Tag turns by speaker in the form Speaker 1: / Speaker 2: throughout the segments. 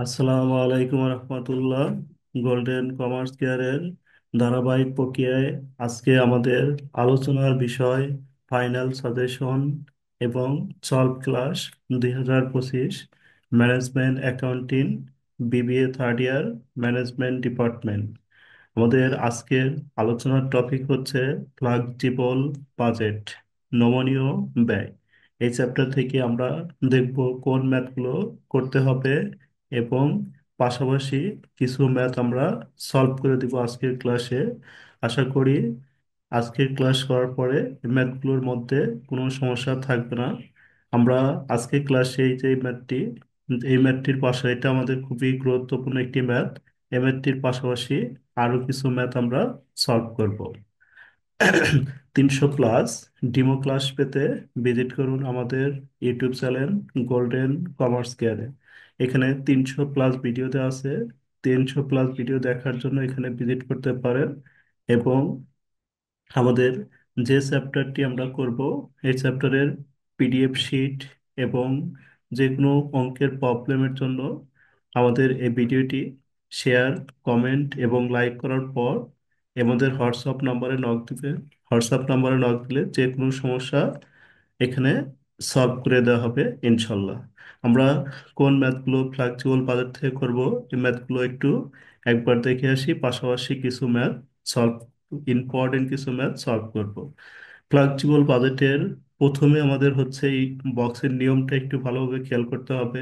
Speaker 1: আসসালামু আলাইকুম রহমতুল্লাহ। Golden commerce কেয়ারের ধারাবাহিক প্রক্রিয়ায় আজকে আমাদের আলোচনার বিষয় ফাইনাল সাজেশন এবং solve class 2025 management accounting BBA third year management department. আমাদের আজকের আলোচনার টপিক হচ্ছে ফ্লেক্সিবল বাজেট, নমনীয় ব্যয়। এই চ্যাপ্টার থেকে আমরা দেখব কোন ম্যাথগুলো করতে হবে এবং পাশাপাশি কিছু ম্যাথ আমরা সলভ করে দিব আজকের ক্লাসে। আশা করি আজকের ক্লাস করার পরে এই ম্যাথগুলোর মধ্যে কোনো সমস্যা থাকবে না। আমরা আজকের ক্লাসে এই ম্যাথটির পাশে এটা আমাদের খুবই গুরুত্বপূর্ণ একটি ম্যাথ। এই ম্যাথটির পাশাপাশি আরো কিছু ম্যাথ আমরা সলভ করব। 300+ ডিমো ক্লাস পেতে ভিজিট করুন আমাদের ইউটিউব চ্যানেল গোল্ডেন কমার্স কেয়ারে। এখানে 300+ ভিডিও দেওয়া আছে। 300+ ভিডিও দেখার জন্য এখানে ভিজিট করতে পারেন এবং আমাদের যে চ্যাপ্টারটি আমরা করব এই চ্যাপ্টারের পিডিএফ শিট এবং যে কোনো অঙ্কের প্রবলেমের জন্য আমাদের এই ভিডিওটি শেয়ার, কমেন্ট এবং লাইক করার পর আমাদের হোয়াটসঅ্যাপ নাম্বারে নক দিলে যে কোনো সমস্যা এখানে সলভ করে দেওয়া হবে ইনশাল্লাহ। আমরা কোন ম্যাথগুলো ফ্লেক্সিবল বাজেট থেকে করব এই ম্যাথগুলো একটু একবার দেখে আসি, পাশাপাশি কিছু ম্যাথ সলভ, ইম্পর্টেন্ট কিছু ম্যাথ সলভ করব। ফ্লেক্সিবল বাজেটের প্রথমে আমাদের হচ্ছে এই বক্সের নিয়মটা একটু ভালোভাবে খেয়াল করতে হবে।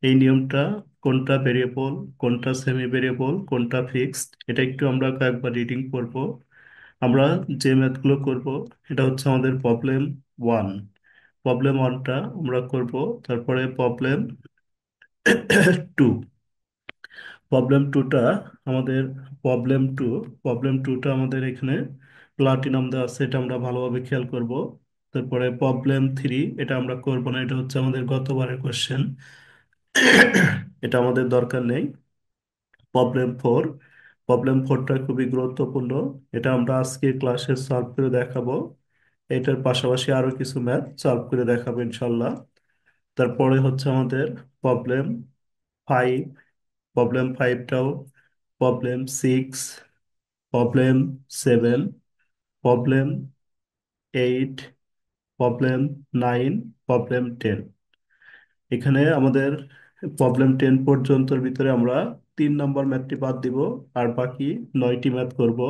Speaker 1: এই নিয়মটা কোনটা ভেরিয়েবল, কোনটা সেমি ভেরিয়েবল, কোনটা ফিক্সড, এটা একটু আমরা কয়েকবার রিডিং করব। আমরা যে ম্যাথগুলো করব এটা হচ্ছে আমাদের প্রবলেম 1। প্রবলেম 1টা আমরা করব, তারপরে প্রবলেম 2। প্রবলেম 2টা আমাদের প্রবলেম টু প্রবলেম 2টা আমাদের এখানে প্লাটিনাম দেওয়া আছে, এটা আমরা ভালোভাবে খেয়াল করব। তারপরে প্রবলেম 3 এটা আমরা করব না, এটা হচ্ছে আমাদের গতবারের কোশ্চেন, এটা আমাদের দরকার নেই। প্রবলেম 4, প্রবলেম 4টা খুবই গুরুত্বপূর্ণ, এটা আমরা আজকে ক্লাসে সলভ করে দেখাবো। এটার পাশাপাশি আরো কিছু ম্যাথ সলভ করে দেখাবো ইনশাল্লাহ। তারপরে হচ্ছে আমাদের প্রবলেম 5, প্রবলেম 5টাও, problem 6, problem 7, problem 8, problem 9, problem 10। এখানে আমাদের প্রবলেম 10 পর্যন্তর ভিতরে আমরা 3 নম্বর ম্যাথটি বাদ দিব, আর বাকি 9টি ম্যাথ করব।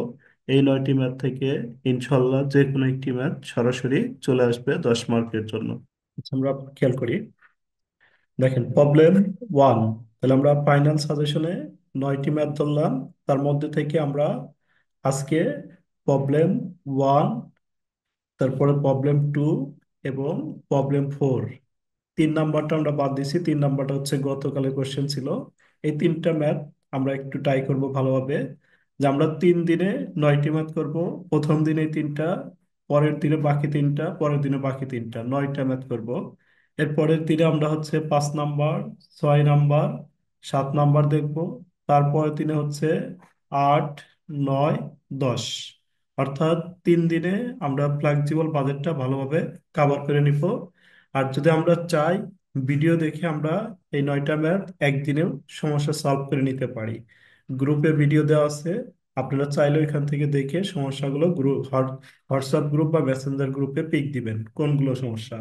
Speaker 1: এই 9টি ম্যাথ থেকে ইনশাল্লাহ যে কোনো একটি ম্যাথ সরাসরি চলে আসবে 10 মার্কের জন্য। আচ্ছা, আমরা খেয়াল করি, দেখেন প্রবলেম 1, তাহলে আমরা ফাইনাল সাজেশনে 9টি ম্যাথ ধরলাম। তার মধ্যে থেকে আমরা আজকে প্রবলেম 1, তারপরে প্রবলেম 2 এবং প্রবলেম 4, 3 নাম্বারটা আমরা বাদ দিছি। 3 নাম্বারটা হচ্ছে গতকালের কোশ্চেন ছিল। এই 3টা ম্যাথ আমরা একটু ট্রাই করব ভালোভাবে, যে আমরা 3 দিনে 9টি ম্যাথ করব। প্রথম দিনে 3টা, পরের দিনে বাকি 3টা, পরের দিনে বাকি 3টা, 9টা ম্যাথ করব। এর পরের দিনে আমরা হচ্ছে 5 নাম্বার, 6 নাম্বার, 7 নাম্বার দেখব। তারপরের দিনে হচ্ছে 8, 9, 10, অর্থাৎ 3 দিনে আমরা ফ্লেক্সিবল বাজেটটা ভালোভাবে কাভার করে নিব। আর যদি আমরা চাই ভিডিও দেখে আমরা এই 9টা ম্যাথ একদিনেও সমস্যা সলভ করে নিতে পারি। গ্রুপে ভিডিও দেওয়া আছে, আপনারা চাইলেও এখান থেকে দেখে সমস্যাগুলো হোয়াটসঅ্যাপ গ্রুপ বা মেসেঞ্জার গ্রুপে পিক দিবেন কোনগুলো সমস্যা।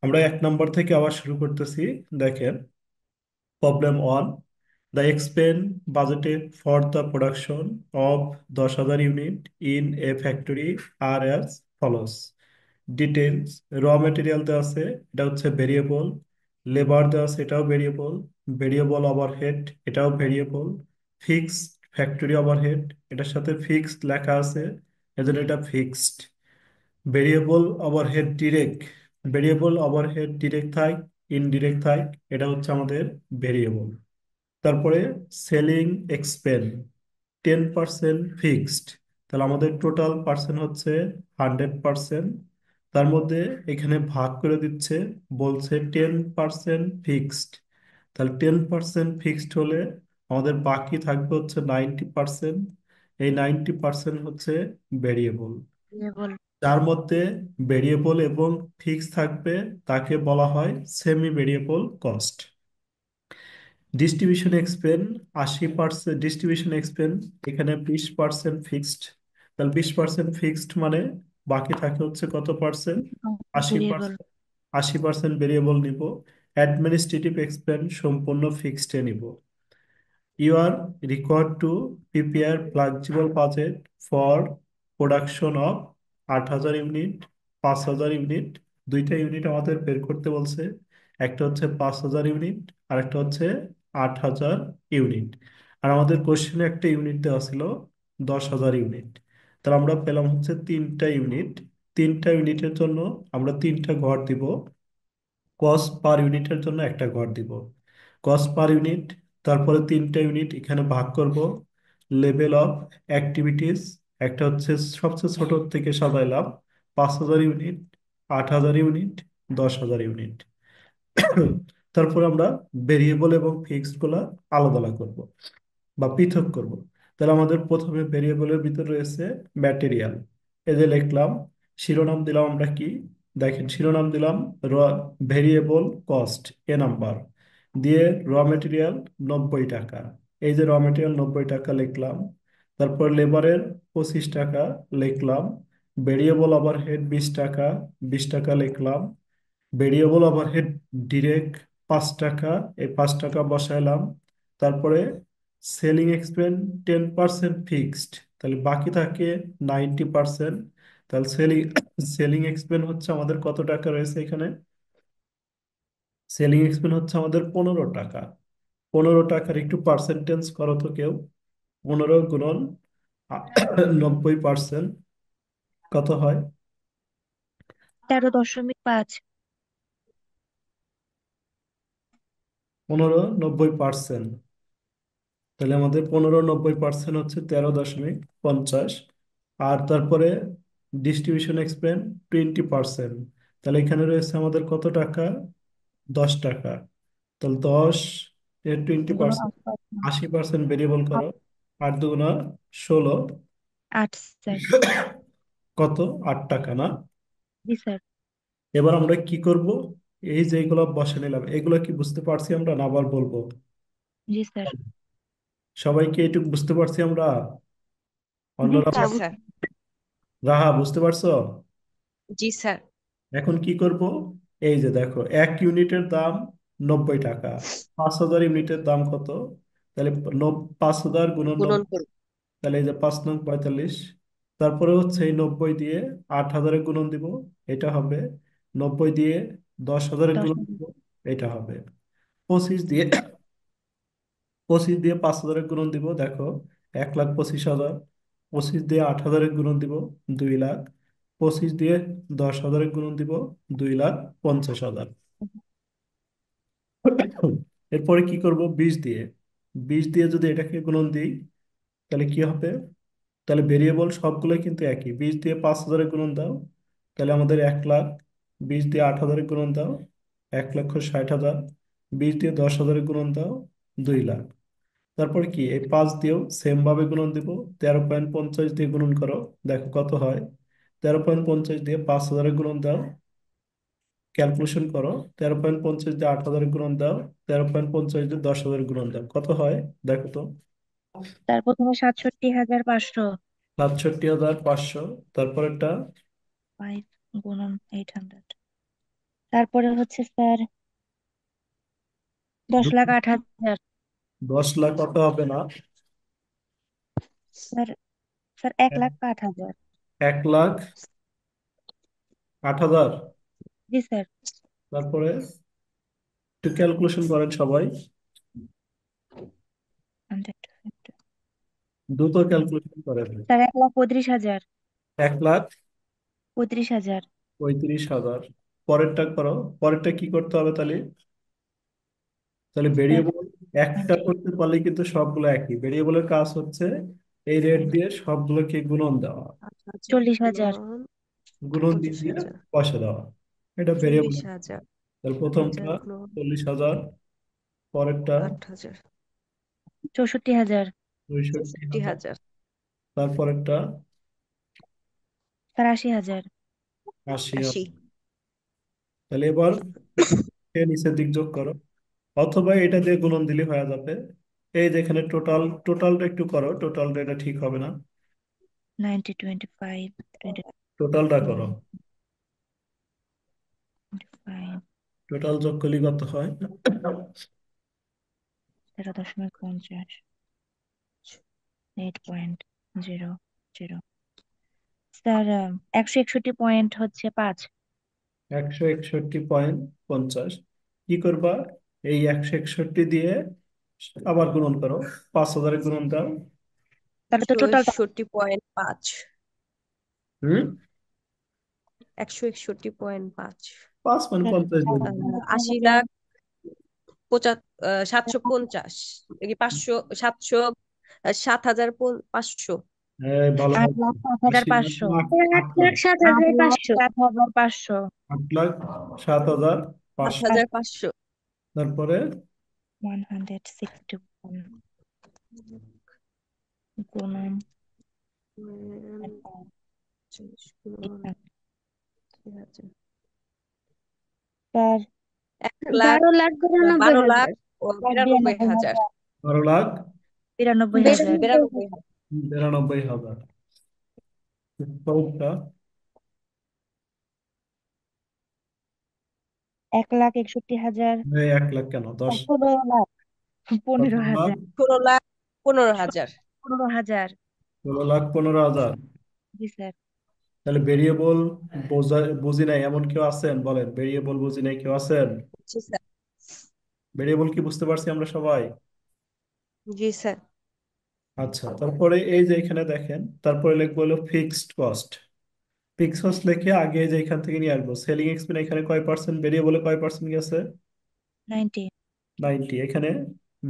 Speaker 1: আমরা 1 নম্বর থেকে আবার শুরু করতেছি। দেখেন, problem 1, the expense budgeted for the production of 10,000 unit in a factory are as follows. Details, র মেটেরিয়াল দেওয়া আছে, এটা হচ্ছে ভেরিয়েবল। লেবার দেওয়া আছে, এটাও ভেরিয়েবল। ভেরিয়েবল ওভারহেড, এটাও ভেরিয়েবল। ফিক্সড ফ্যাক্টরি ওভারহেড, এটার সাথে ফিক্সড লেখা আছে, এজন্য এটা ফিক্সড। ভেরিয়েবল ওভারহেড ডিরেক্ট থাক, ইনডিরেক্ট থাক, এটা হচ্ছে আমাদের ভেরিয়েবল। তারপরে সেলিং এক্সপেন্স 10% ফিক্সড, তাহলে আমাদের টোটাল পার্সেন্ট হচ্ছে 100%। তার মধ্যে এখানে ভাগ করে দিচ্ছে, বলছে 10% ফিক্সড, তাহলে 10% ফিক্সড হলে আমাদের বাকি থাকবে হচ্ছে 90%। এই 90% হচ্ছে ভেরিয়েবল। যার মধ্যে ভেরিয়েবল এবং ফিক্স থাকবে তাকে বলা হয় semi variable cost. Distribution expense 80%, distribution expense এখানে 20% ফিক্সড। তাহলে 20% ফিক্সড মানে বাকি থাকে হচ্ছে কত পার্সেন্ট? আশি
Speaker 2: ভেরিয়েবল।
Speaker 1: পার্সেন্ট 80% ভেরিয়েবল নিব। অ্যাডমিনিস্ট্রেটিভ এক্সপেন্স সম্পূর্ণ ফিক্সডে নিব। You are required to prepare flexible budget for production of 8,000 unit, 5,000 unit. দুইটা ইউনিট আমাদের বের করতে বলছে, একটা হচ্ছে 5,000 ইউনিট আর একটা হচ্ছে 8,000 ইউনিট। আর আমাদের কোশ্চেনে একটা ইউনিট দেওয়া ছিল 10,000 ইউনিট। তাহলে আমরা পেলাম হচ্ছে তিনটা ইউনিট। তিনটা ইউনিটের জন্য আমরা তিনটা ঘর দিব, কস্ট পার ইউনিটের জন্য একটা ঘর দিব। কস্ট পার ইউনিট, তারপরে তিনটা ইউনিট এখানে ভাগ করব লেভেল অফ অ্যাক্টিভিটিস। একটা হচ্ছে সবচেয়ে ছোট থেকে সাজাইলাম, 5,000 ইউনিট, 8,000 ইউনিট, 10,000 ইউনিট। তারপরে আমরা ভেরিয়েবল এবং ফিক্সড গুলা আলাদা আলাদা করব বা পৃথক করব। তাহলে আমাদের প্রথমে ভেরিয়েবলের ভিতরে রয়েছে ম্যাটেরিয়াল। এই যে লিখলাম, শিরোনাম দিলাম আমরা কি, দেখেন শিরোনাম দিলাম র ভেরিয়েবল কস্ট, এ নাম্বার দিয়ে র মেটেরিয়াল 90 টাকা। এই যে র মেটেরিয়াল 90 টাকা লিখলাম। তারপর লেবারের 25 টাকা লিখলাম। ভেরিয়েবল ওভারহেড 20 টাকা, 20 টাকা লিখলাম। ভেরিয়েবল ওভারহেড ডিরেক্ট 5 টাকা, এই 5 টাকা বসাইলাম। তারপরে সেলিং এক্সপেন্স 10% ফিক্সড, তাহলে বাকি থাকে 90%। তাহলে সেলিং সেলিং এক্সপেন্স হচ্ছে আমাদের কত টাকা রয়েছে এখানে? সেলিং এক্সপেন্স হচ্ছে আমাদের 15 টাকা। 15 টাকার একটু পার্সেন্টেজ করো তো কেউ। 15 গুণন 90% কত হয়?
Speaker 2: 13.5।
Speaker 1: 15 90%, তাহলে আমাদের 15 90% হচ্ছে 13.50। আর তারপরে ডিস্ট্রিবিউশন এক্সপেন্স 20%, তাহলে এখানে রয়েছে আমাদের কত টাকা? 10 টাকা। তাহলে 10 এর টোয়েন্টি
Speaker 2: দুগুণ
Speaker 1: পার্সেন্ট
Speaker 2: 8,
Speaker 1: 80% ভেরিয়েবল করো। 8 2 16,
Speaker 2: 8 স্যার।
Speaker 1: কত? 8 টাকা না?
Speaker 2: জি স্যার।
Speaker 1: এবার আমরা কি করব? এই যে এগুলো বসে নিলাম, এগুলো কি বুঝতে পারছি আমরা না আবার বলবো?
Speaker 2: জি স্যার।
Speaker 1: সবাইকে এইটুকু বুঝতে পারছি আমরা?
Speaker 2: জি
Speaker 1: অন্যরা?
Speaker 2: স্যার।
Speaker 1: রাহা বুঝতে পারছো?
Speaker 3: জি স্যার।
Speaker 1: এখন কি করব? এই যে দেখো, 1 ইউনিটের দাম 90 টাকা। 5,000 ইউনিটের দাম কত? তাহলে 5,000 গুণন
Speaker 3: গুণন
Speaker 1: 90,
Speaker 3: করুন।
Speaker 1: তাহলে এই যে 5 9 45। তারপরে হচ্ছে এই 90 দিয়ে 8,000 গুণন দিব, এটা হবে। 90 দিয়ে 10,000
Speaker 2: 10।
Speaker 1: গুণন দিব, এটা হবে। 25 দিয়ে 5,000 গুণন দিব, দেখো 1,25,000। 25 দিয়ে 8,000 গুণন দিব, 2 লাখ। 25 দিয়ে 10,000 গুণন দিব, 2,50,000। এরপরে কি করব? 20 দিয়ে, 20 দিয়ে যদি এটাকে গুণন দিই তাহলে কি হবে? তাহলে ভেরিয়েবল সবগুলোই কিন্তু একই। 20 দিয়ে 5,000 গুণন দাও, তাহলে আমাদের 1 লাখ। 20 দিয়ে 8,000 গুণন দাও, 1,60,000। 20 দিয়ে 10,000 গুণন দাও, 2 লাখ। তারপরে কি এই 5 দিয়েও সেম ভাবে গুণন দিব, 13.50 দিয়ে গুণন করো, দেখো কত হয়। 13.50 দিয়ে 5,000 গুণন দাও, ক্যালকুলেশন করো। 13.50 দিয়ে 8,000 গুণন দাও, 13.50 দিয়ে 10,000 গুণন দাও, কত হয় দেখো তো।
Speaker 2: তার প্রথমে 67,500।
Speaker 1: 67,500। তারপরেরটা
Speaker 2: 5 গুণন 800। তারপরে হচ্ছে স্যার 10,08,000।
Speaker 1: 10 লাখ কত হবে না?
Speaker 2: Sir, sir 1,08,000।
Speaker 1: 1,08,000।
Speaker 2: জি স্যার।
Speaker 1: তারপরে একটু ক্যালকুলেশন করেন সবাই,
Speaker 2: 100
Speaker 1: দ্রুত ক্যালকুলেশন করেন।
Speaker 2: স্যার 1,35,000।
Speaker 1: 1,35,000।
Speaker 2: 35,000।
Speaker 1: পরেরটা করো। পরেরটা কি করতে হবে তাহলে? তাহলে
Speaker 2: স্যার
Speaker 1: ভেরিয়েবল একটা করতে পারলে কিন্তু সবগুলো একই। ভেরিয়েবলের কাজ হচ্ছে এই রেট দিয়ে সবগুলোকে গুণন দেওয়া,
Speaker 3: 8,000
Speaker 2: 40,000।
Speaker 3: গুণন
Speaker 1: গুণন দিয়ে
Speaker 3: পঁচিশ
Speaker 1: দিয়ে
Speaker 3: হাজার
Speaker 1: বসে দেওয়া, এটা ভেরিয়েবল।
Speaker 3: 40,000।
Speaker 1: তাহলে
Speaker 3: 8,000
Speaker 1: প্রথমটা
Speaker 3: গুণন
Speaker 1: 40,000, পরেরটা
Speaker 3: 8,000।
Speaker 2: 64,000।
Speaker 1: 65,000,
Speaker 3: 60,000।
Speaker 1: তারপরেরটা
Speaker 2: স্যার 80,000।
Speaker 1: 80,000।
Speaker 3: 80।
Speaker 1: তাহলে এবার নিচের দিক যোগ করো, অথবা এটা দিয়ে গুণন দিলে হয়ে যাবে। এই যেখানে টোটালটা একটু করো, টোটালটা এটা ঠিক হবে না।
Speaker 2: 90, 25,
Speaker 1: টোটালটা করো।
Speaker 2: 25,
Speaker 1: টোটাল যোগ করলে কত হয়?
Speaker 2: 0.50, 8.00। স্যার 161 হচ্ছে 5।
Speaker 1: 161.50। কি করবা? এই 161 দিয়ে আবার গুণন করো, 5,000 গুণন দাও।
Speaker 2: তাহলে তো টোটালটা
Speaker 3: 161.5।
Speaker 1: হুম।
Speaker 3: 161.5।
Speaker 1: 5 মানে
Speaker 2: স্যার
Speaker 1: 50 দিয়ে দিবি।
Speaker 3: 80 লাখ 750 কি 500 700 7,500।
Speaker 1: ভালো
Speaker 2: আট
Speaker 1: ভালো।
Speaker 2: লাখ পাঁচ হাজার
Speaker 1: 80 লাখ
Speaker 2: পাঁচশো
Speaker 1: না, 8
Speaker 3: 8
Speaker 1: লাখ।
Speaker 3: লাখ সাত
Speaker 2: আট
Speaker 3: হাজার
Speaker 2: লাখ
Speaker 3: পাঁচশো
Speaker 2: 7,500।
Speaker 1: 8,07,500।
Speaker 3: 7,500।
Speaker 1: তারপরে
Speaker 2: 161 গুণন
Speaker 3: উম, 40 গুণন 3,000।
Speaker 2: স্যার
Speaker 3: 1,00,000
Speaker 2: 12,92,000।
Speaker 3: 12,00,000 ও
Speaker 2: স্যার
Speaker 3: 92,000।
Speaker 2: 92,000।
Speaker 1: 12,00,000
Speaker 2: 92,000।
Speaker 3: 92,000।
Speaker 1: 92,000। পরেরটা
Speaker 2: 1,61,000।
Speaker 1: 1 লাখ কেন, 10।
Speaker 2: 16,00,000।
Speaker 1: কত
Speaker 2: পনেরো
Speaker 1: লাখ?
Speaker 2: হাজার
Speaker 3: 16,15,000।
Speaker 2: 16,000।
Speaker 1: 16,15,000।
Speaker 2: জি স্যার।
Speaker 1: তাহলে ভেরিয়েবল বুঝি নাই এমন কেউ আছেন? বলেন, ভেরিয়েবল বুঝি নাই কেউ আছেন?
Speaker 3: জি স্যার।
Speaker 1: ভেরিয়েবল কি বুঝতে পারছি আমরা সবাই?
Speaker 3: জি স্যার।
Speaker 1: আচ্ছা, তারপরে এই যে এখানে দেখেন, তারপরে লিখবো হলো ফিক্সড কস্ট। ফিক্সড কস্ট লিখে আগে যে এখান থেকে নিয়ে আসবো সেলিং এক্সপেন্স, এখানে কয় পার্সেন্ট ভেরিয়েবলে কয় পার্সেন্ট গেছে?
Speaker 2: 90।
Speaker 1: 90। এখানে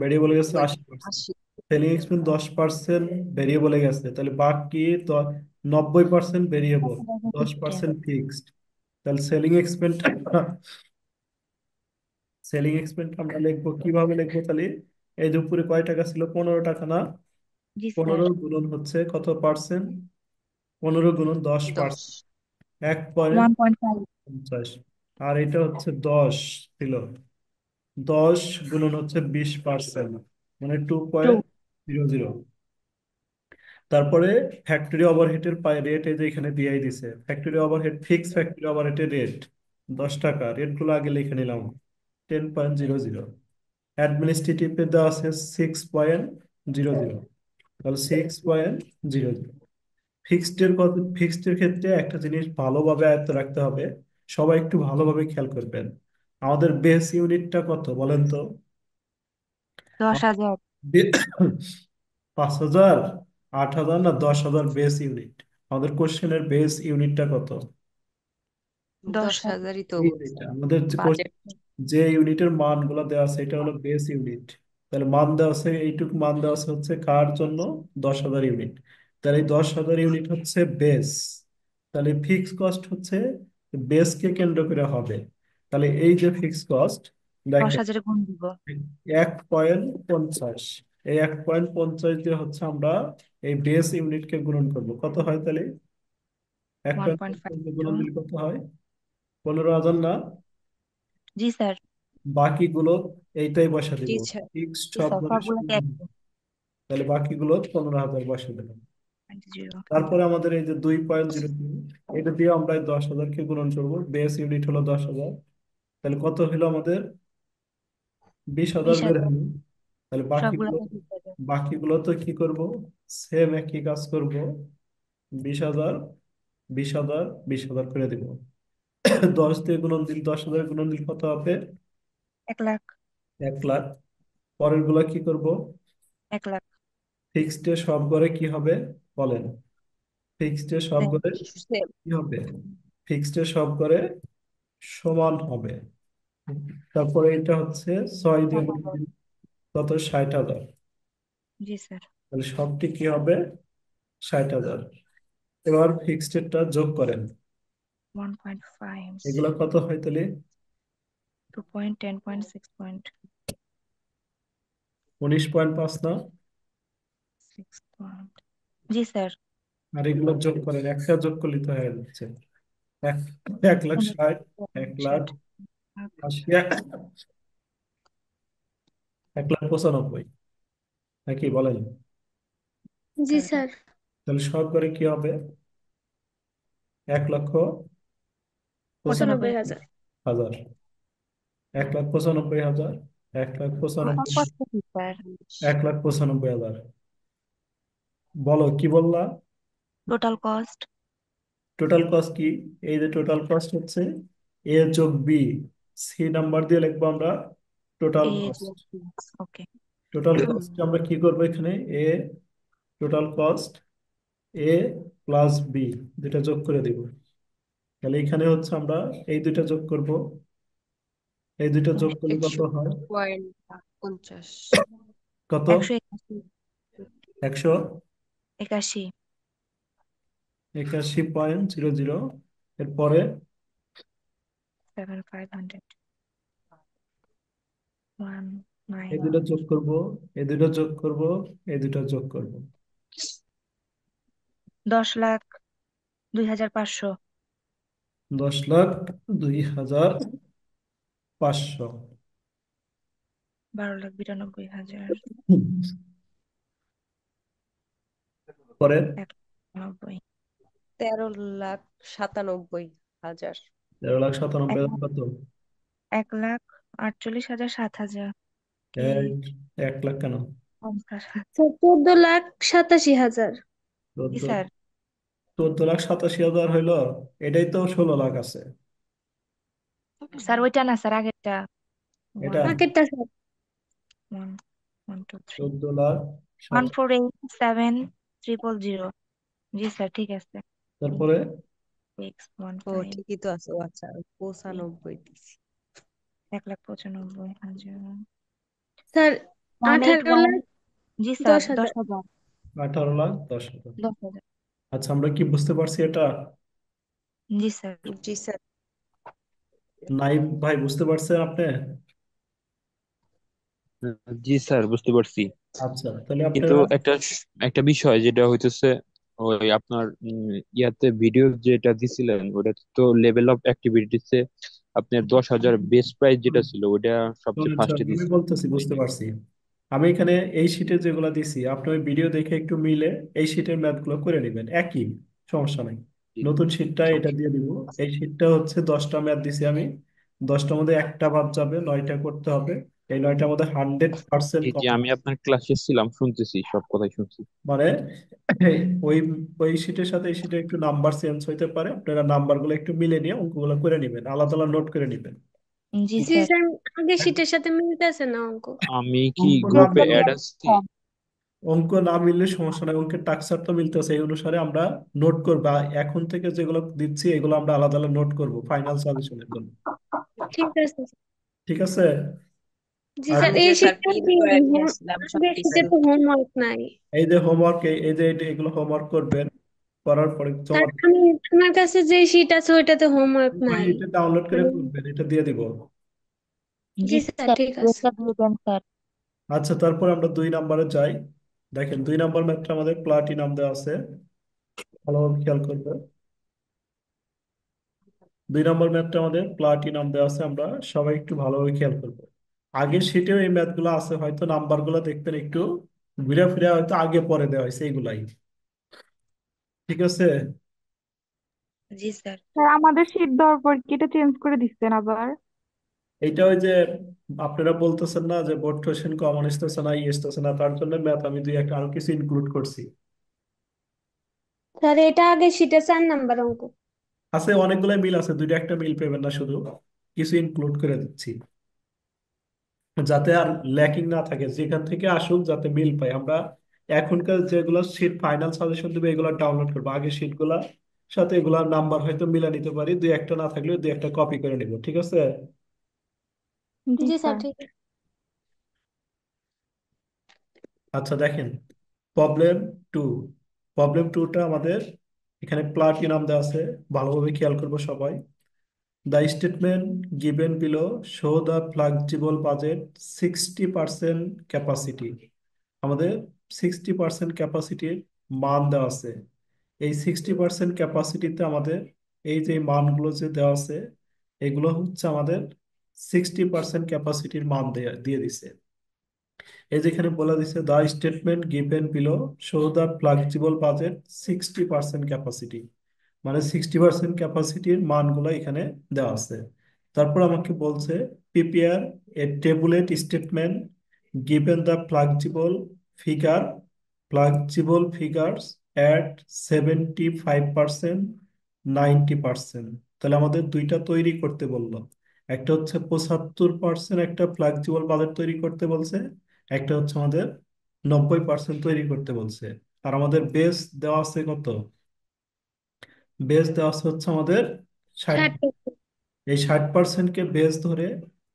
Speaker 1: ভেরিয়েবলে গেছে 80%।
Speaker 3: 80।
Speaker 1: সেলিং এক্সপেন্স 10% ভেরিয়েবলে গেছে, তাহলে বাকি 90% ভেরিয়েবল,
Speaker 2: 50।
Speaker 1: 10% ফিক্সড। তাহলে সেলিং এক্সপেন্স আমরা লিখবো কিভাবে লিখবো তাহলে? এই যে উপরে কয় টাকা ছিল, 15 টাকা না?
Speaker 2: জি স্যার।
Speaker 1: 15 গুণন হচ্ছে কত পার্সেন্ট? 15 গুণন
Speaker 3: 10।
Speaker 1: 10%। 1.50।
Speaker 2: 1.5।
Speaker 1: আর এটা হচ্ছে 10 ছিল, 10 গুণন হচ্ছে 20%, মানে
Speaker 2: 2।
Speaker 1: 2.00। তারপরে ফ্যাক্টরি ওভারহেডের রেট এই যে এখানে দিয়েই দিছে, ফ্যাক্টরি ওভারহেড ফিক্স ফ্যাক্টরি ওভারহেডের রেট 10 টাকা, রেটগুলো আগে লিখে নিলাম। 10.00। অ্যাডমিনিস্ট্রেটিভ দেওয়া আছে 6.00, তাহলে 6.00। ফিক্সডের কত? ফিক্সডের ক্ষেত্রে একটা জিনিস ভালোভাবে আয়ত্ত রাখতে হবে, সবাই একটু ভালোভাবে খেয়াল করবেন। আমাদের বেস ইউনিটটা কত বলেন তো?
Speaker 2: 10,000।
Speaker 1: 5,000, 8,000 না 10,000 বেস ইউনিট? আমাদের কোশ্চেনের বেস ইউনিটটা কত?
Speaker 2: 10,000।
Speaker 3: 10,000ই তো
Speaker 1: এই
Speaker 3: বলছে
Speaker 1: যেটা আমাদের
Speaker 3: বাজেট।
Speaker 1: যে ইউনিটের মানগুলো দেওয়া আছে এটা হলো বেস ইউনিট। তাহলে মান দেওয়া আছে, এইটুক মান দেওয়া আছে হচ্ছে কার জন্য? 10,000 ইউনিট। তাহলে এই 10,000 ইউনিট হচ্ছে বেস। তাহলে ফিক্স কস্ট হচ্ছে বেসকে কেন্দ্র করে হবে। তাহলে এই যে ফিক্স কস্ট, দেখেন
Speaker 2: 10,000 গুণ দিব।
Speaker 1: 1.50। এই 1.50 দিয়ে হচ্ছে আমরা এই বেস ইউনিটকে গুণন করব, কত হয় তাহলে? এক পয়েন্ট
Speaker 2: 1.5
Speaker 1: পঞ্চাশ দিয়ে গুণন
Speaker 2: জুন।
Speaker 1: দিলে কত হয়? 15,000 না?
Speaker 2: জি স্যার।
Speaker 1: বাকিগুলো এইটাই বসা দিব,
Speaker 3: জি স্যার।
Speaker 1: ফিক্সড
Speaker 2: জি স্যার,
Speaker 1: সবগুলো
Speaker 2: সবগুলোকে
Speaker 1: সমান।
Speaker 2: এক।
Speaker 1: তাহলে বাকিগুলো 15,000 বসা দেবেন।
Speaker 2: 0।
Speaker 1: তারপরে আমাদের এই যে 2.00, এটা দিয়ে আমরা এই 10,000 কে গুণন করবো, বেস ইউনিট হলো 10,000। তাহলে কত হলো আমাদের? 20,000 বের
Speaker 2: 20,000।
Speaker 1: হলো। তাহলে বাকিগুলো,
Speaker 2: সবগুলোকে 20,000।
Speaker 1: বাকিগুলো তো কি করব? সেম একই কাজ করব। 20,000, 20,000, 20,000 করে দিব। 10 দিয়ে গুণন দিল, 10,000 গুণন দিল কত হবে?
Speaker 2: 1,00,000।
Speaker 1: 1 লাখ। পরের গুলা কি করব?
Speaker 2: 1,00,000।
Speaker 1: ফিক্সড সব করে কি হবে বলেন? ফিক্সড সব
Speaker 2: সেম।
Speaker 1: করে
Speaker 3: সেম।
Speaker 1: কি হবে? ফিক্সড সব করে সমান হবে। তারপরে এটা হচ্ছে 6 দিয়ে গুণ
Speaker 2: 1,00,000।
Speaker 1: দিন, কত? 60,000।
Speaker 2: জি স্যার।
Speaker 1: তাহলে সবটি কি হবে? 60,000। এবার ফিক্সডটা যোগ করেন,
Speaker 2: 1.5।
Speaker 1: এগুলা কত হয় তাহলে?
Speaker 2: 2.10.6.
Speaker 1: 19.5 না?
Speaker 2: 6. জি স্যার।
Speaker 1: আর এগুলো যোগ করেন, একটা যোগ করলে তো হয়ে যাচ্ছে এক 1,60,000, 1,80,000, 1,95,000 নাকি বলেন?
Speaker 4: জি স্যার।
Speaker 1: তাহলে সব করে কি হবে? 1,95,000।
Speaker 4: 95,000।
Speaker 1: 1,95,000, 1,95,000,
Speaker 2: কত কি স্যার?
Speaker 1: 1,95,000। বলো কি বললা?
Speaker 2: Total cost.
Speaker 1: টোটাল কস্ট কি? এই যে টোটাল কস্ট হচ্ছে এ যোগ বি, সি নাম্বার দিয়ে লিখবো আমরা টোটাল
Speaker 2: এ
Speaker 1: কস্ট।
Speaker 2: ওকে।
Speaker 1: টোটাল কস্ট আমরা কি করবো এখানে? এ টোটাল কস্ট এ প্লাস বি, দুটা যোগ করে দিব। তাহলে এখানে হচ্ছে আমরা এই দুইটা যোগ করব। এই দুইটা যোগ করলে কত হয়?
Speaker 3: 100.50।
Speaker 1: কত?
Speaker 2: 181।
Speaker 1: 181.00। এরপরে
Speaker 2: 7,500
Speaker 1: এই দুটো
Speaker 2: 191।
Speaker 1: যোগ করব, এই দুটো যোগ করব, এই দুটো যোগ করব।
Speaker 2: 10,02,500।
Speaker 1: 10,02,500।
Speaker 2: 12,92,000।
Speaker 1: পরে
Speaker 2: 190।
Speaker 3: 13,97,000।
Speaker 1: 13,97,000 কত?
Speaker 2: 1,48,007 কি?
Speaker 1: এই 1 লাখ কেন?
Speaker 2: 50।
Speaker 4: স্যার 14,87,000।
Speaker 2: জি
Speaker 1: চোদ্দ
Speaker 2: স্যার।
Speaker 1: 14,87,000 হইলো। এটাই তো 16 লাখ আছে।
Speaker 2: স্যার ওইটা না স্যার, আগেরটা।
Speaker 1: এটা
Speaker 2: ওয়ান
Speaker 4: আগেরটা স্যার।
Speaker 2: ওয়ান 1, 2, 3
Speaker 1: 14,07।
Speaker 2: 148,7,000। জি স্যার, ঠিক আছে।
Speaker 1: তারপরে
Speaker 3: ও
Speaker 2: 615।
Speaker 3: ঠিকই তো আছে, ও আচ্ছা 95 দিছি।
Speaker 2: 1,95,000।
Speaker 4: স্যার
Speaker 2: 181।
Speaker 4: 18,10,000।
Speaker 2: জি স্যার, 10,000।
Speaker 1: 18,10,000।
Speaker 2: 10,000।
Speaker 1: আচ্ছা, আমরা কি বুঝতে পারছি এটা?
Speaker 2: জি স্যার।
Speaker 3: জি স্যার।
Speaker 1: নাইম ভাই বুঝতে পারছেন আপনি?
Speaker 5: জি স্যার, বুঝতে পারছি।
Speaker 1: আচ্ছা, তাহলে
Speaker 5: কিন্তু
Speaker 1: আপনারা
Speaker 5: একটা বিষয় যেটা হইতেছে, ওই আপনার ইয়াতে ভিডিও যেটা দিছিলেন ওটা তো লেভেল অফ অ্যাক্টিভিটিতে আপনার 10,000 বেস প্রাইস যেটা ছিল ওটা সবচেয়ে
Speaker 1: শোনেন
Speaker 5: ফার্স্টে
Speaker 1: শোনেন, আমি
Speaker 5: দিছিল।
Speaker 1: বলতেছি বুঝতে পারছি। আমি এখানে এই শিটে যেগুলো দিছি আপনি ওই ভিডিও দেখে একটু মিলে এই শিটের ম্যাথ গুলো করে নেবেন একই, সমস্যা নাই।
Speaker 5: জি,
Speaker 1: নতুন শিটটা এটা
Speaker 5: সমস্যা
Speaker 1: দিয়ে
Speaker 5: নেই।
Speaker 1: দিব। এই শিটটা হচ্ছে 10টা ম্যাথ দিছি আমি। 10টার মধ্যে একটা বাদ যাবে, 9টা করতে হবে। এই 9টার মধ্যে 100%
Speaker 5: জি জি,
Speaker 1: কমন।
Speaker 5: আমি আপনার ক্লাসে ছিলাম, শুনতেছি, সব কথাই শুনছি।
Speaker 1: মানে ওই ওই শিটের সাথে এই শিটে একটু নাম্বার চেঞ্জ হইতে পারে, আপনারা নাম্বারগুলো একটু মিলে নিয়ে অঙ্কগুলো করে নেবেন, আলাদা আলাদা নোট করে নেবেন।
Speaker 2: জি
Speaker 4: জি
Speaker 2: স্যার।
Speaker 4: স্যার, আগের শীটের সাথে মিলতেছে না অঙ্ক।
Speaker 5: আমি কি
Speaker 1: অঙ্ক না
Speaker 5: গ্রুপে
Speaker 1: মিললে
Speaker 5: অ্যাড আছি?
Speaker 1: অঙ্ক না মিললে সমস্যা নাই, অঙ্কের টাক্সার তো মিলতেছে, এই অনুসারে আমরা নোট করবো। আর এখন থেকে যেগুলো দিচ্ছি এগুলো আমরা আলাদা আলাদা নোট করব ফাইনাল সাজেশনের জন্য।
Speaker 4: ঠিক আছে।
Speaker 1: ঠিক আছে?
Speaker 4: জি
Speaker 1: আর
Speaker 4: স্যার,
Speaker 3: ওই
Speaker 4: এই
Speaker 3: যে স্যার
Speaker 4: শীটটা
Speaker 3: প্রিন্ট করে নিয়ে আসলাম
Speaker 4: আগের শীটে
Speaker 3: সবকিছু।
Speaker 4: তো হোমওয়ার্ক নাই।
Speaker 1: এই যে হোমওয়ার্ক, এই যে এগুলো হোমওয়ার্ক করবেন, করার পরে
Speaker 4: স্যার
Speaker 1: জমা
Speaker 4: আমার কাছে যে শীট আছে ওইটাতে হোমওয়ার্ক
Speaker 1: ওই
Speaker 4: নাই।
Speaker 1: এটা ডাউনলোড করে
Speaker 4: মানে
Speaker 1: করবেন, এটা দিয়ে দিব।
Speaker 2: জি
Speaker 4: জি স্যার,
Speaker 2: স্যার,
Speaker 4: ঠিক আছে।
Speaker 2: পিডিএফটা দিয়ে দেন স্যার।
Speaker 1: আচ্ছা, তারপর আমরা 2 নম্বরে যাই। দেখেন 2 নম্বর ম্যাথটা আমাদের প্লাটিনাম দেওয়া আছে, ভালোভাবে খেয়াল করবে। 2 নম্বর ম্যাথটা আমাদের প্লাটিনাম দেওয়া আছে, আমরা সবাই একটু ভালোভাবে খেয়াল করবো। আগের শিটেও এই ম্যাথগুলো আছে, হয়তো নাম্বারগুলো দেখবেন একটু ঘুরে ফিরে হয়তো আগে পরে দেওয়া হয়েছে এইগুলাই। ঠিক আছে?
Speaker 2: জি স্যার।
Speaker 6: স্যার আমাদের শীট দেওয়ার পর কি এটা চেঞ্জ করে দিচ্ছেন আবার?
Speaker 1: এইটা ওই যে আপনারা বলতেছেন না যে বোর্ড কোশ্চেন কমন আসতেছে না, ই আসতেছে না, তার জন্য ম্যাথ আমি দুই একটা আরো কিছু ইনক্লুড করছি।
Speaker 4: স্যার এটা আগের শীটে 4 নাম্বার অঙ্ক।
Speaker 1: আছে অনেকগুলো মিল আছে, দুইটা একটা মিল পাবেন না, শুধু কিছু ইনক্লুড করে দিচ্ছি যাতে আর ল্যাকিং না থাকে, যেখান থেকে আসুক যাতে মিল পাই আমরা। এখনকার যেগুলো শীট ফাইনাল সাজেশন দেবে এগুলো ডাউনলোড করবো, আগের শীট গুলা সাথে এগুলার নাম্বার হয়তো মিলা নিতে পারি, দুই একটা না থাকলেও দুই একটা কপি করে নিব। ঠিক আছে?
Speaker 6: জি
Speaker 4: জি স্যার,
Speaker 6: স্যার।
Speaker 4: ঠিক আছে।
Speaker 1: আচ্ছা দেখেন, প্রবলেম টু। প্রবলেম টুটা আমাদের এখানে প্লাটিনাম দেওয়া আছে, ভালোভাবে খেয়াল করবো সবাই। The statement given below show the flexible budget 60% capacity। আমাদের 60% ক্যাপাসিটির মান দেওয়া আছে। এই 60% ক্যাপাসিটিতে আমাদের এই যে মানগুলো যে দেওয়া আছে এগুলো হচ্ছে আমাদের 60% ক্যাপাসিটির মান দিয়ে দিয়ে দিছে। এই যেখানে বলে দিচ্ছে the statement given below show the flexible budget 60% capacity, মানে 60% ক্যাপাসিটির মানগুলো এখানে দেওয়া আছে। তারপর আমাকে বলছে prepare a tabulate statement given the flexible figures at 75%, 90%। তাহলে আমাদের দুইটা তৈরি করতে বললো, একটা হচ্ছে 75% একটা ফ্লেক্সিবল বাজেট তৈরি করতে বলছে, একটা হচ্ছে আমাদের 90% তৈরি করতে বলছে। আর আমাদের বেস দেওয়া আছে কত? বেস দেওয়া আছে হচ্ছে আমাদের 60।
Speaker 4: 60%।
Speaker 1: এই 60%কে বেস ধরে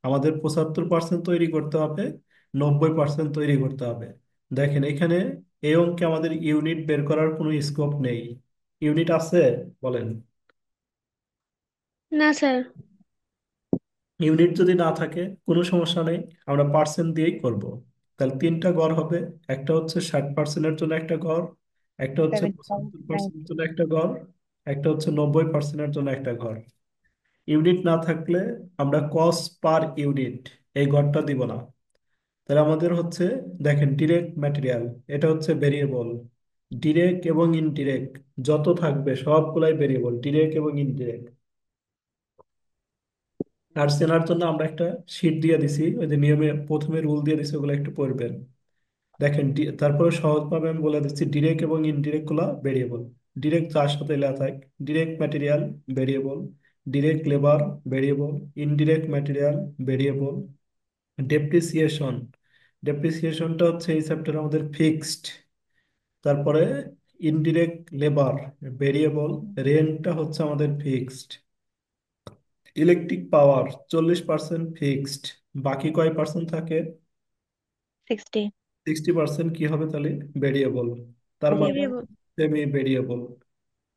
Speaker 1: আমাদের 75% তৈরি করতে হবে, 90% তৈরি করতে হবে। দেখেন এখানে এই অঙ্কে আমাদের ইউনিট বের করার কোনো স্কোপ নেই। ইউনিট আছে? বলেন।
Speaker 4: না স্যার।
Speaker 1: ইউনিট যদি না থাকে কোনো সমস্যা নেই, আমরা পার্সেন্ট দিয়েই করব। তাহলে তিনটা গড় হবে, একটা হচ্ছে 60%-এর জন্য একটা গড়, একটা হচ্ছে 75%-এর
Speaker 3: 7,090
Speaker 1: জন্য একটা গড়, একটা হচ্ছে 90%-এর জন্য একটা গড়। ইউনিট না থাকলে আমরা কস্ট পার ইউনিট এই গড়টা দিব না। তাহলে আমাদের হচ্ছে, দেখেন ডিরেক্ট ম্যাটেরিয়াল এটা হচ্ছে ভেরিয়েবল, ডিরেক্ট এবং ইনডিরেক্ট যত থাকবে সবগুলাই ভেরিয়েবল, ডিরেক্ট এবং ইনডিরেক্ট। আর চেনার জন্য আমরা একটা শীট দিয়ে দিছি, ওই যে নিয়মে প্রথমে রুল দিয়ে দিছি, ওগুলো একটু পড়বেন। দেখেন তারপরে সহজভাবে আমি বলে দিচ্ছি ডিরেক্ট এবং ইনডিরেক্ট গুলা ভেরিয়েবল। ডিরেক্ট যার সাথে লেখা থাকে, direct material variable, direct labour variable, indirect material variable, depreciation, ডেপ্রিসিয়েশনটা হচ্ছে এই চ্যাপ্টারে আমাদের ফিক্সড। তারপরে ইনডিরেক্ট লেবার ভেরিয়েবল, রেন্টটা হচ্ছে আমাদের ফিক্সড। ইলেকট্রিক পাওয়ার 40% ফিক্সড, বাকি কয় পার্সেন্ট থাকে?
Speaker 2: 60
Speaker 1: 60% কি হবে তাহলে? ভেরিয়েবল। তার মানে
Speaker 2: variable
Speaker 4: variable.
Speaker 1: Semi variable.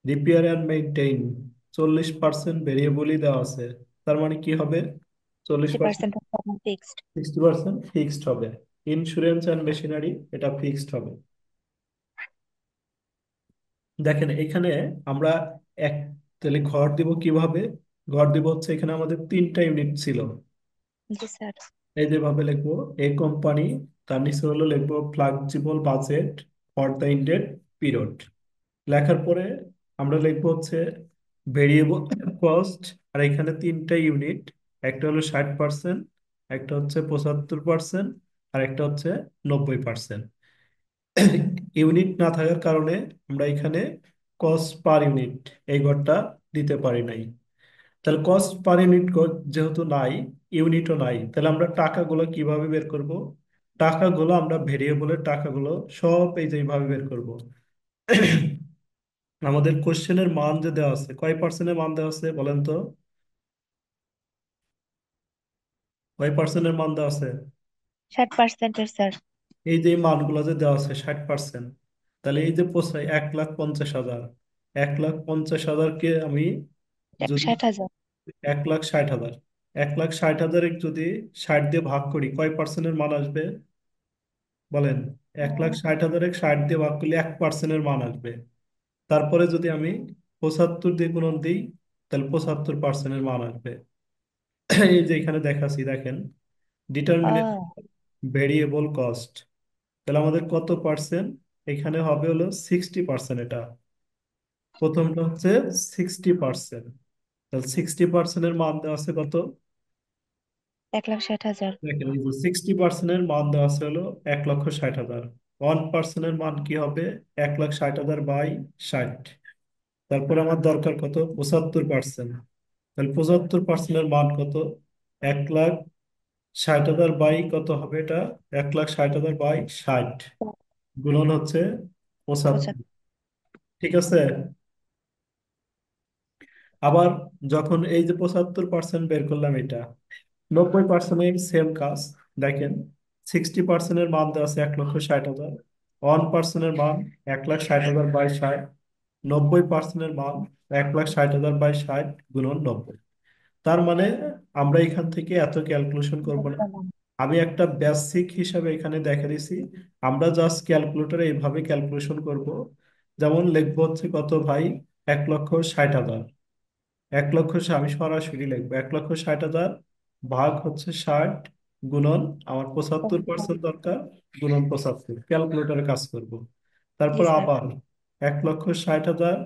Speaker 1: Repair and maintain 40% ভেরিয়েবলই দেওয়া আছে, তার মানে কি হবে? 40%,
Speaker 2: 60% of problem fixed.
Speaker 1: 60% ফিক্সড হবে। ইন্স্যুরেন্স অ্যান্ড মেশিনারি এটা ফিক্সড হবে। দেখেন এখানে আমরা এক, তাহলে ঘর দিব কিভাবে? ঘর দিব হচ্ছে এখানে আমাদের তিনটা ইউনিট ছিল,
Speaker 2: জি স্যার।
Speaker 1: এই যেভাবে লিখবো এ কোম্পানি, তার নিচে হলো লিখবো flexible budget for the ended period. লেখার পরে আমরা লিখবো হচ্ছে ভেরিয়েবল কস্ট, আর এখানে তিনটা ইউনিট, একটা হলো 60%, একটা হচ্ছে 75%, আর একটা হচ্ছে 90%। ইউনিট না থাকার কারণে আমরা এখানে কস্ট পার ইউনিট এই ঘরটা দিতে পারি নাই। তাহলে কস্ট পার ইউনিট যেহেতু নাই, ইউনিটও নাই, তাহলে আমরা টাকাগুলো কিভাবে বের করব? টাকাগুলো আমরা ভেরিয়েবলের টাকাগুলো সব এই যে এইভাবে বের করব। আমাদের কোশ্চেনের মান যে দেওয়া আছে, কয় পার্সেন্টের মান দেওয়া আছে বলেন তো? কয় পার্সেন্টের মান দেওয়া আছে?
Speaker 2: 60% এর স্যার।
Speaker 1: এই যে এই মানগুলো যে দেওয়া আছে 60%, তাহলে এই যে 1,50,000, 1,50,000কে আমি যদি
Speaker 2: 60,000।
Speaker 1: 1,60,000, 1,60,000 যদি 60 দিয়ে ভাগ করি কয় পার্সেন্টের মান আসবে বলেন? 1,60,000 60 দিয়ে ভাগ করলে 1%-এর মান আসবে। তারপরে যদি আমি 75 দিয়ে গুণন দিই, তাহলে 75%-এর মান আসবে। এই যে এখানে দেখাচ্ছি দেখেন, ডিটারমিনেট
Speaker 2: আহ
Speaker 1: ভেরিয়েবল কস্ট। তাহলে আমাদের কত পার্সেন্ট? এখানে হবে হলো 60%। এটা প্রথমটা হচ্ছে 60%। তাহলে 60%-এর মান দেওয়া আছে কত?
Speaker 2: 1,60,000।
Speaker 1: দেখেন এই যে 60%-এর মান দেওয়া আছে হলো 1,60,000। 1%-এর মান কি হবে? 1,60,000 বাই 60। তারপর আমার দরকার কত? 75%। তাহলে 75%-এর মান কত? 1,60,000 বাই কত হবে এটা? 1,60,000 বাই 60 গুণন হচ্ছে 75।
Speaker 2: 75।
Speaker 1: ঠিক আছে। আবার যখন এই যে 75% বের করলাম, এটা 90%-এর সেম কাজ। দেখেন 60%-এর মান দেওয়া আছে 1,60,000, 1%-এর মান 1,60,000 বাই 60, 90%-এর মান 1,60,000 বাই 60 গুণন 90। তার মানে আমরা এখান থেকে এত ক্যালকুলেশন করব না, আমি একটা বেসিক হিসাবে এখানে দেখে দিছি। আমরা জাস্ট ক্যালকুলেটরে এইভাবে ক্যালকুলেশন করব। যেমন লিখবো হচ্ছে কত ভাই? 1,60,000, 1,60,000 আমি সরাসরি লিখবো 1,60,000 ভাগ হচ্ছে 60 গুণন আমার 75% দরকার, গুণন 75, ক্যালকুলেটরে কাজ করব।
Speaker 2: জি
Speaker 1: তারপর
Speaker 2: স্যার।
Speaker 1: আবার 1,60,000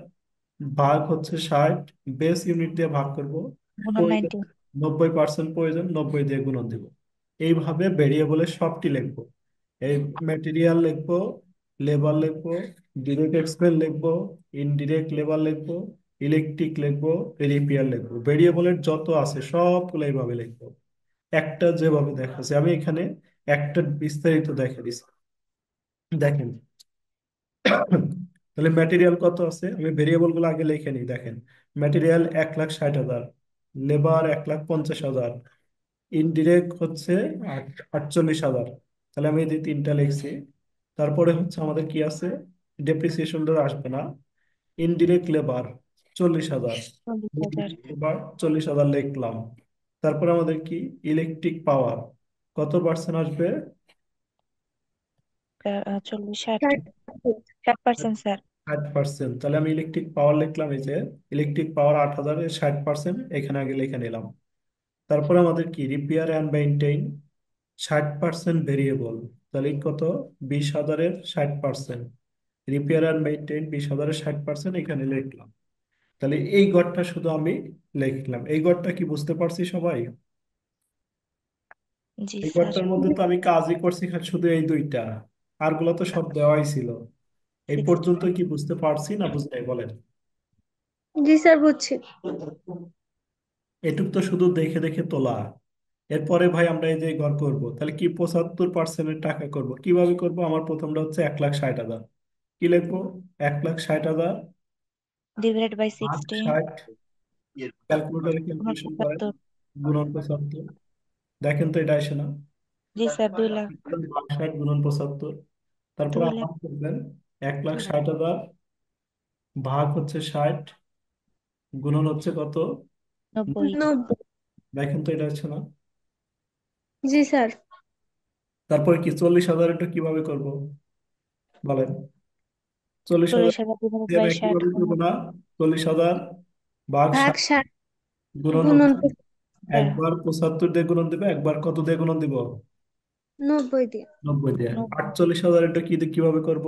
Speaker 1: ভাগ হচ্ছে 60, বেস ইউনিট দিয়ে ভাগ করব।
Speaker 2: গুণন
Speaker 1: প্রয়োজন
Speaker 2: 90।
Speaker 1: 90% প্রয়োজন, 90 দিয়ে গুণন দিব। এইভাবে ভেরিয়েবলের সবটি লিখবো। এই ম্যাটেরিয়াল লিখবো, লেবার লিখবো, ডিরেক্ট এক্সপেন্স লিখবো, ইনডিরেক্ট লেবার লিখবো, ইলেকট্রিক লিখবো, রিপেয়ার লিখবো। ভেরিয়েবলের যত আছে সবগুলো এইভাবে লিখবো, একটা যেভাবে দেখাচ্ছে। আমি এখানে একটা বিস্তারিত দেখে দিচ্ছি, দেখেন। তাহলে ম্যাটেরিয়াল কত আছে, আমি ভেরিয়েবল গুলো আগে লিখে নিই। দেখেন, ম্যাটেরিয়াল 1,60,000, লেবার 1,50,000, ইনডিরেক্ট হচ্ছে 48,000। তাহলে আমি এই তিনটা লিখছি। তারপরে হচ্ছে আমাদের কি আছে, ডেপ্রিসিয়েশন আসবে না। Indirect labour 40,000,
Speaker 2: 40,000।
Speaker 1: লেবার 40,000 লিখলাম। তারপরে আমাদের কি, ইলেকট্রিক পাওয়ার কত পার্সেন্ট আসবে,
Speaker 2: 40, 60।
Speaker 4: 60%।
Speaker 2: 60% স্যার।
Speaker 1: 60%। তাহলে আমি ইলেকট্রিক পাওয়ার লিখলাম, এই যে ইলেকট্রিক পাওয়ার 8,000-এর 60% এখানে আগে লিখে নিলাম। তারপরে আমাদের কি, রিপেয়ার অ্যান্ড মেইনটেইন 60% ভেরিয়েবল, তাহলে কত, 20,000-এর 60%। রিপেয়ার অ্যান্ড মেইনটেইন 20,000-এর 60% এখানে লিখলাম। তাহলে এই গড়টা শুধু আমি লিখলাম। এই গড়টা কি বুঝতে পারছি সবাই?
Speaker 2: জি
Speaker 1: এই
Speaker 2: স্যার।
Speaker 1: গড়টার মধ্যে তো আমি কাজই করছি খালি শুধু এই দুইটা, আরগুলো তো সব দেওয়াই ছিল। এই
Speaker 2: 60।
Speaker 1: পর্যন্ত কি বুঝতে পারছি না বুঝতে বলেন?
Speaker 4: জি স্যার, বুঝছি।
Speaker 1: এটুক তো শুধু দেখে দেখে তোলা। এরপরে ভাই আমরা এই যে ঘর করব, তাহলে কি 75%-এর টাকা করব, কিভাবে করব? আমার প্রথমটা হচ্ছে 1,60,000, কি লিখবো, 1,60,000
Speaker 2: ডিভাইডেড বাই
Speaker 1: ভাগ
Speaker 2: 60।
Speaker 1: 60, ক্যালকুলেটরে
Speaker 2: গুণন
Speaker 1: ক্যালকুলেশন করেন,
Speaker 2: 75।
Speaker 1: গুণন 75। দেখেন তো এটা আসে না?
Speaker 2: জি স্যার। 2 লাখ।
Speaker 1: ভাগ 60 গুণন 75। তারপরে
Speaker 2: 2 লাখ
Speaker 1: আমার করবেন 1,60,000 ভাগ হচ্ছে 60, গুণন হচ্ছে কত,
Speaker 2: 90।
Speaker 4: 90।
Speaker 1: দেখেন তো এটা আসছে না?
Speaker 4: জি স্যার।
Speaker 1: তারপরে কি 40,000, এটা কিভাবে করব বলেন? 40,000
Speaker 2: 40,000 ডিভাইডেড
Speaker 1: দিয়ে
Speaker 2: বাই
Speaker 1: আমি
Speaker 2: 60
Speaker 1: কিভাবে করবো
Speaker 2: গুণন।
Speaker 1: না, 40,000 ভাগ
Speaker 4: ভাগ
Speaker 1: 60
Speaker 4: 60
Speaker 1: গুণন
Speaker 4: গুণন
Speaker 1: হচ্ছে,
Speaker 2: স্যার।
Speaker 1: একবার 75 দিয়ে গুণন দিবে, একবার কত দিয়ে গুণন দিব,
Speaker 4: 90 দিয়ে।
Speaker 1: 90 দিয়ে।
Speaker 2: 90।
Speaker 1: 48,000 এটা কি কিভাবে করব,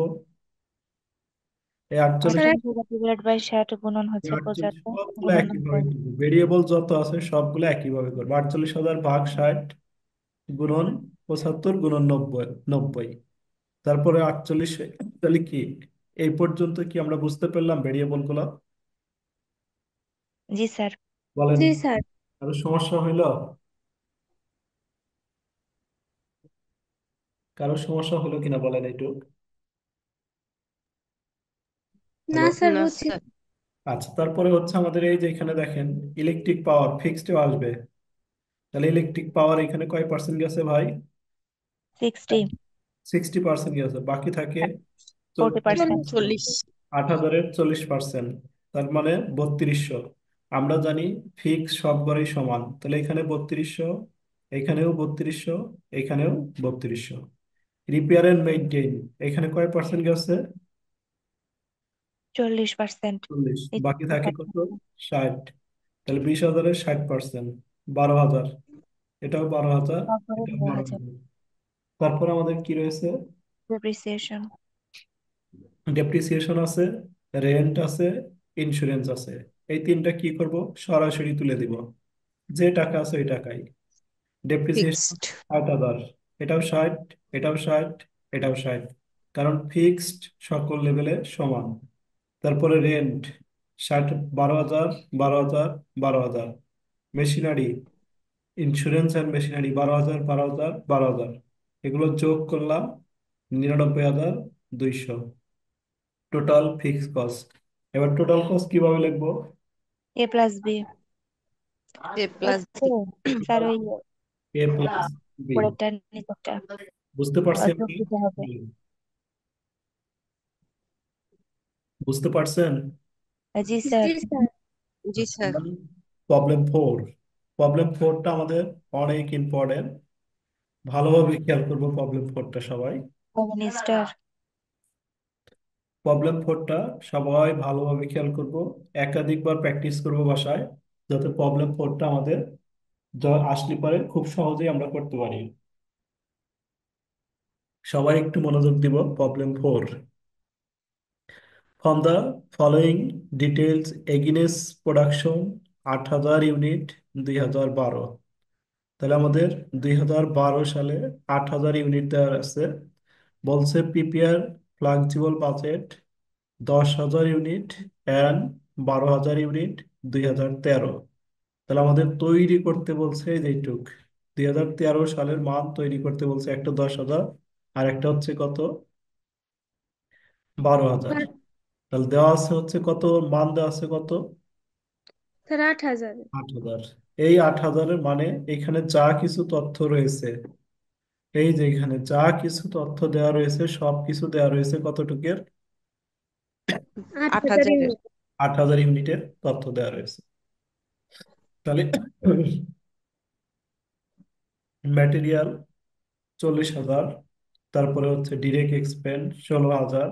Speaker 1: এই 48,
Speaker 4: স্যার
Speaker 2: 48,000 ডিভাইডেড বাই 60 গুণন
Speaker 1: এই
Speaker 2: হচ্ছে
Speaker 1: 48
Speaker 2: 75
Speaker 1: সবগুলো
Speaker 2: গুণন
Speaker 1: একইভাবে
Speaker 2: 90।
Speaker 1: করবো, ভেরিয়েবল যত আছে সবগুলো একইভাবে করবো। 48,000 ভাগ 60 গুণন 75 গুণন 90, 90। তারপরে 48, তাহলে কি এই পর্যন্ত কি আমরা বুঝতে পারলাম ভেরিয়েবল গুলো?
Speaker 2: জি স্যার।
Speaker 1: বলেন,
Speaker 4: জি স্যার।
Speaker 1: আরো সমস্যা হইলো? কারো সমস্যা হলো কিনা বলেন একটু।
Speaker 4: না
Speaker 1: হ্যালো।
Speaker 4: স্যার,
Speaker 3: না
Speaker 4: বুঝছি।
Speaker 3: স্যার।
Speaker 1: আচ্ছা, তারপরে হচ্ছে আমাদের এই যে এখানে দেখেন, ইলেকট্রিক পাওয়ার ফিক্সড আসবে। তাহলে ইলেকট্রিক পাওয়ার এখানে কয় পার্সেন্ট গেছে ভাই,
Speaker 2: 60।
Speaker 1: 60% গেছে, বাকি থাকে
Speaker 2: 40%।
Speaker 1: 40%।
Speaker 3: 40।
Speaker 1: 8,000-এর 40%, তার মানে 3200। আমরা জানি ফিক্স সব ঘরেই সমান, তাহলে এখানে 3200, এখানেও 3200, এখানেও 3200। রিপেয়ার এন্ড মেইনটেইন এখানে কয় পার্সেন্ট গেছে,
Speaker 2: 40%।
Speaker 1: 40,
Speaker 2: এই
Speaker 1: বাকি থাকে কত,
Speaker 2: 60%।
Speaker 1: 60। তাহলে 20,000-এর 60%, 12,000। এটাও 12,000,
Speaker 2: তারপরে
Speaker 1: এটাও
Speaker 2: 12,000
Speaker 1: 12,000। তারপর আমাদের কি রয়েছে,
Speaker 2: ডেপ্রিসিয়েশন।
Speaker 1: ডেপ্রিসিয়েশন আছে, রেন্ট আছে, ইন্স্যুরেন্স আছে। এই তিনটা কি করব, সরাসরি তুলে দিব, যে টাকা আছে ওই টাকাই। Depreciation
Speaker 3: fixed.
Speaker 1: 60,000, এটাও 60, এটাও 60, এটাও 60, কারণ ফিক্সড সকল লেভেলে সমান। তারপরে rent 60, 12,000, 12,000, 12,000। Machinery, insurance and machinery 12,000, 12,000, 12,000। এগুলো যোগ করলাম 99,200, টোটাল ফিক্স কস্ট। এবার টোটাল কস্ট কিভাবে লিখবো,
Speaker 2: এ প্লাস বি।
Speaker 3: এ
Speaker 2: ওই
Speaker 3: প্লাস
Speaker 2: তো
Speaker 3: বি।
Speaker 2: স্যার, ওই
Speaker 1: এ প্লাস বি।
Speaker 2: পরেরটা নিচেরটা
Speaker 1: বুঝতে পারছেন
Speaker 2: যোগ
Speaker 1: কি?
Speaker 2: দিতে হবে।
Speaker 1: বুঝতে পারছেন?
Speaker 2: জি স্যার।
Speaker 4: জি স্যার।
Speaker 3: জি স্যার।
Speaker 1: প্রবলেম 4, প্রবলেম 4টা আমাদের অনেক ইম্পর্টেন্ট, ভালোভাবে খেয়াল করবো প্রবলেম 4টা সবাই।
Speaker 2: 7 স্টার।
Speaker 1: প্রবলেম 4টা সবাই ভালোভাবে খেয়াল করব, একাধিকবার প্র্যাকটিস করব বাসায়, যাতে প্রবলেম 4টা আমাদের আসলে পারে খুব সহজেই আমরা করতে পারি। সবাই একটু মনোযোগ দিব। Problem 4, from the following details এগিনেস প্রোডাকশন 8,000 ইউনিট 2012। তাহলে আমাদের 2012 সালে 8,000 ইউনিট দেওয়া আছে। বলছে prepare flexible budget 10,000 unit and 12,000 unit 2013। তাহলে আমাদের তৈরি করতে বলছে যেটুক 2013 সালের মান তৈরি করতে বলছে, একটা 10,000 আর একটা হচ্ছে কত, 12,000।
Speaker 4: স্যার
Speaker 1: তাহলে দেওয়া আছে হচ্ছে কত, মান দেওয়া আছে কত,
Speaker 4: স্যার 8,000।
Speaker 1: 8,000। এই 8,000-এর মানে এখানে যা কিছু তথ্য রয়েছে, এই যে এখানে যা কিছু তথ্য দেওয়া রয়েছে সব কিছু দেওয়া রয়েছে কতটুকের,
Speaker 4: 8,000
Speaker 3: 8,000-এর।
Speaker 4: ইউনিট।
Speaker 1: 8,000 ইউনিটের তথ্য দেওয়া রয়েছে। তাহলে ম্যাটেরিয়াল 40,000, তারপরে হচ্ছে direct expense 16,000,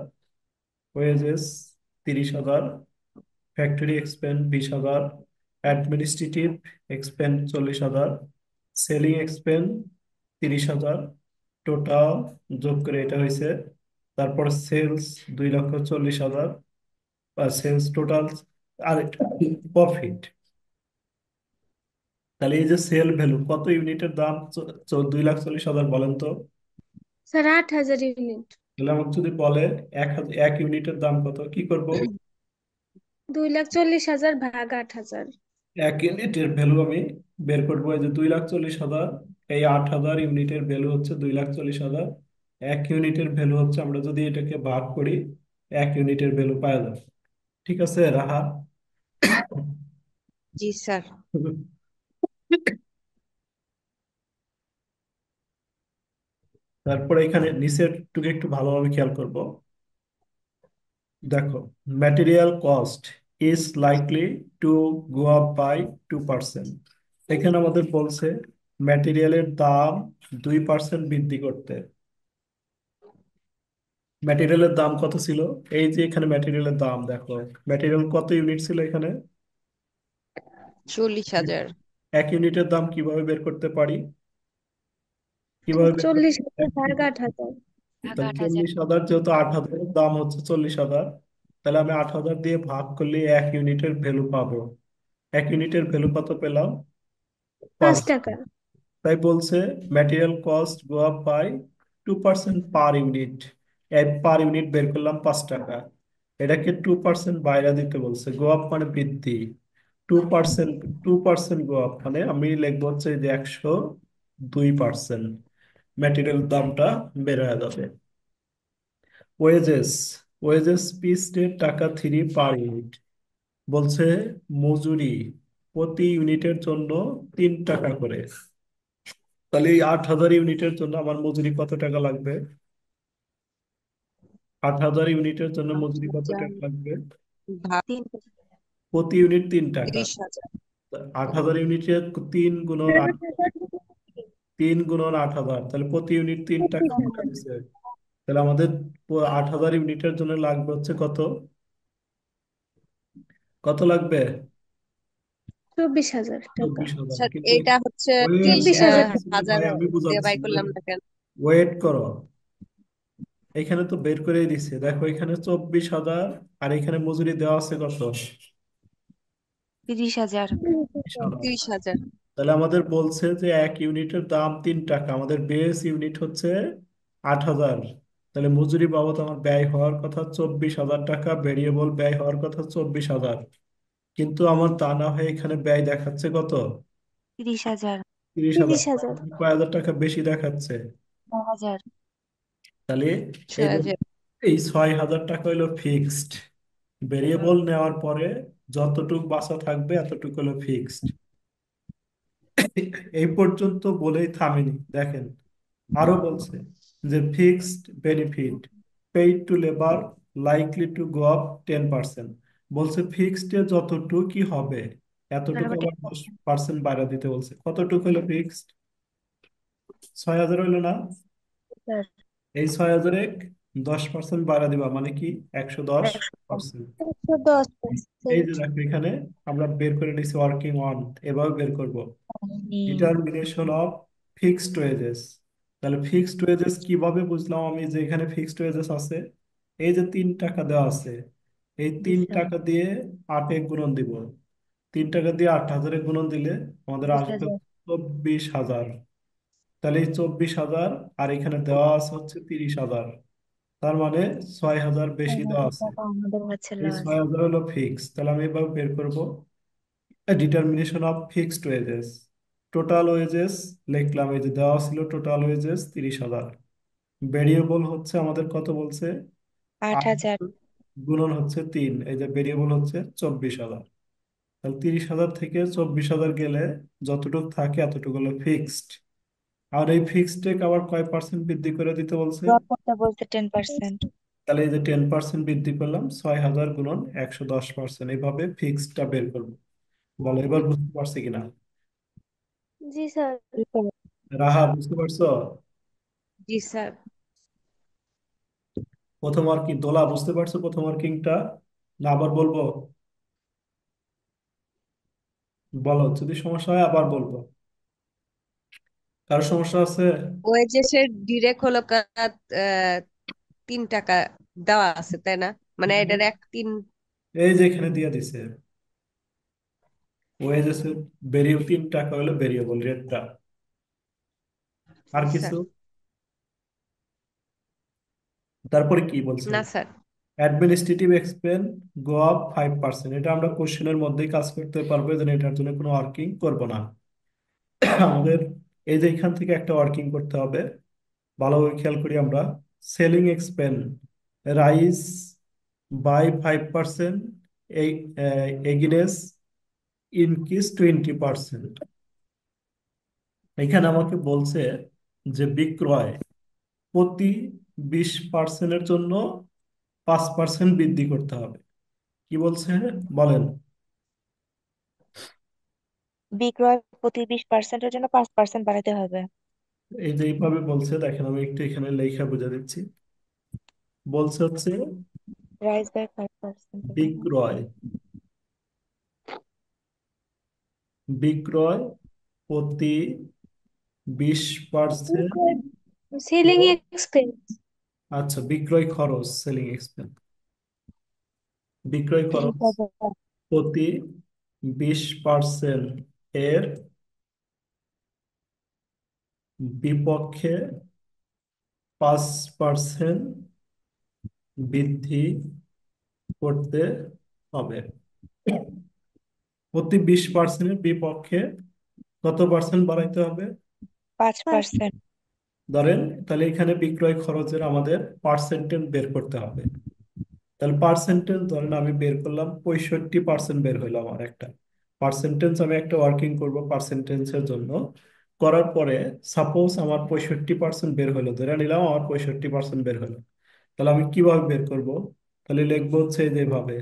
Speaker 1: wages 30,000, factory expense 20,000, administrative expense 40,000, selling expense 30,000, total যোগ করে এটা হয়েছে। তারপর সেলস 2,40,000, বা সেলস টোটাল, আর প্রফিট। তাহলে এই যে সেল ভ্যালু, কত ইউনিটের দাম 2,40,000 বলেন তো।
Speaker 4: Sir 8,000 unit.
Speaker 1: তাহলে আমাকে যদি বলে এক ইউনিটের দাম কত, কি করব,
Speaker 4: 2,40,000 ভাগ 8,000।
Speaker 1: এক ইউনিটের ভ্যালু আমি বের করবো। এই যে 2,40,000, এই 8,000 ইউনিটের ভ্যালু হচ্ছে 2,40,000। এক ইউনিটের ভ্যালু হচ্ছে, আমরা যদি এটাকে ভাগ করি, এক ইউনিটের ভ্যালু পাওয়া যাবে। ঠিক আছে রাহা?
Speaker 3: জি স্যার।
Speaker 1: তারপরে এখানে নিচের টুকু একটু ভালোভাবে খেয়াল করব। দেখো, material cost is likely to go up by 2%। এখানে আমাদের বলছে ম্যাটেরিয়ালের দাম 2% বৃদ্ধি করতে। ম্যাটেরিয়ালের দাম কত ছিল, এই যে এখানে ম্যাটেরিয়ালের দাম দেখো, ম্যাটেরিয়াল কত ইউনিট ছিল এখানে,
Speaker 3: 40,000।
Speaker 1: এক ইউনিটের দাম কিভাবে বের করতে পারি, কিভাবে বের করতে
Speaker 4: 40,000 ভাগ 8,000।
Speaker 2: ভাগ
Speaker 1: তাহলে
Speaker 2: 8,000।
Speaker 1: 40,000, যেহেতু 8,000-এর দাম হচ্ছে 40,000, তাহলে আমি 8,000 দিয়ে ভাগ করলে এক ইউনিটের ভ্যালু পাবো। এক ইউনিটের ভ্যালু কত পেলাম,
Speaker 4: 5
Speaker 1: 5।
Speaker 4: টাকা।
Speaker 1: তাই বলছে material cost go up by 2% per unit. এই পার ইউনিট বের করলাম 5 টাকা, এটাকে 2% বাইরে দিতে বলছে। গো আপ মানে বৃদ্ধি, 2%, 2% গো আপ মানে আমি লিখবো হচ্ছে যে 102%, ম্যাটেরিয়াল দামটা বের হয়ে যাবে। ওয়েজেস, ওয়েজেস পিস রেট টাকা 3 পার ইউনিট। বলছে মজুরি প্রতি ইউনিটের জন্য 3 টাকা করে। তাহলে এই 8,000 ইউনিটের জন্য আমার মজুরি কত টাকা লাগবে, 8,000 ইউনিটের জন্য মজুরি কত
Speaker 3: 8,000
Speaker 1: টাকা লাগবে,
Speaker 3: ভাগ
Speaker 2: 3।
Speaker 1: প্রতি ইউনিট 3 টাকা।
Speaker 3: 30,000।
Speaker 1: 8,000 ইউনিটে 3 গুণন 8,000, তাহলে প্রতি ইউনিট 3 টাকা বলে
Speaker 4: 24,000।
Speaker 1: দিছে। তাহলে আমাদের 8,000 ইউনিটের জন্য লাগবে হচ্ছে কত, কত লাগবে,
Speaker 4: 24,000 টাকা।
Speaker 1: 24,000।
Speaker 3: স্যার
Speaker 1: কিন্তু
Speaker 3: এটা হচ্ছে
Speaker 1: ওয়েট
Speaker 4: 24,000 টাকা।
Speaker 3: হাজার
Speaker 1: ভাই, আমি
Speaker 3: দিয়ে
Speaker 1: বুঝাচ্ছি,
Speaker 3: বাই করলাম না কেন?
Speaker 1: ওয়েট করো। এখানে তো বের করে দিচ্ছে, দেখো এখানে 24,000, আর এখানে মজুরি দেওয়া আছে কত,
Speaker 2: 30,000।
Speaker 1: 20,000।
Speaker 3: 30,000।
Speaker 1: তাহলে আমাদের বলছে যে এক ইউনিটের দাম 3 টাকা, আমাদের বেস ইউনিট হচ্ছে 8,000। তাহলে মজুরি বাবদ আমার ব্যয় হওয়ার কথা 24,000 টাকা, ভেরিয়েবল ব্যয় হওয়ার কথা 24,000। কিন্তু আমার তা না হয়ে এখানে ব্যয় দেখাচ্ছে কত,
Speaker 2: 30,000।
Speaker 1: 30,000।
Speaker 4: 30,000।
Speaker 1: কয় হাজার টাকা বেশি দেখাচ্ছে।
Speaker 2: 9,000।
Speaker 1: তাহলে এই যে
Speaker 3: 6,000।
Speaker 1: এই 6,000 টাকা হলো ফিক্সড, ভেরিয়েবল নেওয়ার পরে যতটুক বাঁচা থাকবে এতটুকু হলো ফিক্সড। এই পর্যন্ত বলেই থামেনি, দেখেন আরো বলছে যে fixed benefit paid two labour likely to go up 10%। বলছে ফিক্সড এ যতটুকুই হবে
Speaker 2: তার
Speaker 1: এতটুকু
Speaker 2: আবার
Speaker 1: আবার
Speaker 2: 10%।
Speaker 1: 10% বাড়া দিতে বলছে। কতটুকু হলো ফিক্সড, 6,000 হইলো না,
Speaker 2: স্যার।
Speaker 1: এই 6,000-এ 10% বাড়া দিবা মানে কি,
Speaker 2: 110।
Speaker 1: 110%।
Speaker 4: 110%।
Speaker 1: এই যে দেখো এখানে আমরা বের করে নিছি ওয়ার্কিং অন, এভাবে বের করব ডিটারমিনেশন অফ ফিক্সড ওয়েজেস। তাহলে ফিক্সড ওয়েজেস কিভাবে বুঝলাম আমি যে এখানে ফিক্সড ওয়েজেস আছে? এই যে 3 টাকা দেওয়া আছে, এই
Speaker 2: জি
Speaker 1: তিন
Speaker 2: স্যার।
Speaker 1: টাকা দিয়ে 8-এ গুণন দিব। 3 টাকা দিয়ে 8,000-এ গুণন দিলে আমাদের
Speaker 2: বিশ
Speaker 1: আসবে
Speaker 2: হাজার
Speaker 1: 24,000। তাহলে এই 24,000 আর এখানে দেওয়া আছে হচ্ছে 30,000, তার মানে 6,000 বেশি দেওয়া আছে।
Speaker 2: টাকা আমাদের কাছে
Speaker 1: এই
Speaker 2: লস।
Speaker 1: 6,000 হলো ফিক্স। তাহলে আমি এবার বের করব determination of fixed wages. Total wages লিখলাম, এই যে দেওয়া ছিল টোটাল ওয়েজেস 30,000। ভেরিয়েবল হচ্ছে আমাদের কত বলছে?
Speaker 2: 8,000।
Speaker 1: 8 গুণন হচ্ছে 3, এই যে ভেরিয়েবল হচ্ছে 24,000। তাহলে 30,000 থেকে 24,000 গেলে যতটুকু থাকে এতটুকু হলো ফিক্সড। আর এই ফিক্সড আবার কয় পার্সেন্ট বৃদ্ধি করে দিতে বলছে?
Speaker 2: ড্রপ করতে বলতে 10%।
Speaker 1: তাহলে এই যে 10% বৃদ্ধি করলাম, 6,000 গুণন 110%, এইভাবে ফিক্সডটা বের করবো। বলো এবার বুঝতে পারছি কিনা?
Speaker 4: জি স্যার।
Speaker 2: জি স্যার।
Speaker 1: রাহা, বুঝতে পারছো?
Speaker 3: জি স্যার।
Speaker 1: প্রথম আর কি দোলা, বুঝতে পারছো প্রথম ওয়ার্কিংটা? না আবার বলবো? বলো, যদি সমস্যা হয় আবার বলবো। কারো সমস্যা আছে?
Speaker 3: ওয়েজেসের ডিরেক্ট হলো 3 টাকা দেওয়া আছে, তাই না? মানে এটার এক তিন।
Speaker 1: এই যে এখানে দিয়ে দিছে ওয়েজেস, 3 টাকা হলো ভেরিয়েবল রেটটা। আর
Speaker 3: স্যার।
Speaker 1: কিছু? তারপরে কি বলছে?
Speaker 3: না sir.
Speaker 1: Administrative expense go up 5%। এটা আমরা কোশ্চেনের মধ্যেই কাজ করতে পারবো, যেন এটার জন্য কোনো ওয়ার্কিং করবো না। আমাদের এই যে এখান থেকে একটা ওয়ার্কিং করতে হবে, ভালোভাবে খেয়াল করি আমরা। সেলিং এক্সপেন্স রাইজ বাই 5%, এগিনেস ইনক্রিজ 20%। এখানে আমাকে বলছে যে বিক্রয় প্রতি 20%-এর জন্য 5% বৃদ্ধি করতে হবে। কি বলছে বলেন?
Speaker 2: বিক্রয় প্রতি 20%-এর জন্য 5% বাড়াতে হবে।
Speaker 1: এই যে এইভাবে বলছে, দেখেন আমি একটু এখানে লেখা বুঝা দিচ্ছি। বলছে হচ্ছে
Speaker 2: রাইজ বাই 5%।
Speaker 1: বিক্রয় বিক্রয় প্রতি 20%।
Speaker 4: Selling expense.
Speaker 1: আচ্ছা, বিক্রয় খরচ, সেলিং এক্সপেন্স, বিক্রয় খরচ
Speaker 2: 30,000।
Speaker 1: প্রতি 20% এর বিপক্ষে 5% বৃদ্ধি করতে হবে। প্রতি 20%-এর বিপক্ষে কত পার্সেন্ট বাড়াইতে হবে?
Speaker 2: 5%।
Speaker 1: ধরেন, তাহলে এখানে বিক্রয় খরচের আমাদের পার্সেন্টেজ বের করতে হবে। তাহলে পার্সেন্টেজ ধরেন আমি বের করলাম 65% বের হইলো আমার একটা পার্সেন্টেজ। আমি একটা ওয়ার্কিং করব পার্সেন্টেজের জন্য, করার পরে সাপোজ আমার 65% বের হলো, ধরে নিলাম আমার 65% বের হলো। তাহলে আমি কিভাবে বের করব? তাহলে লিখবো হচ্ছে যেভাবে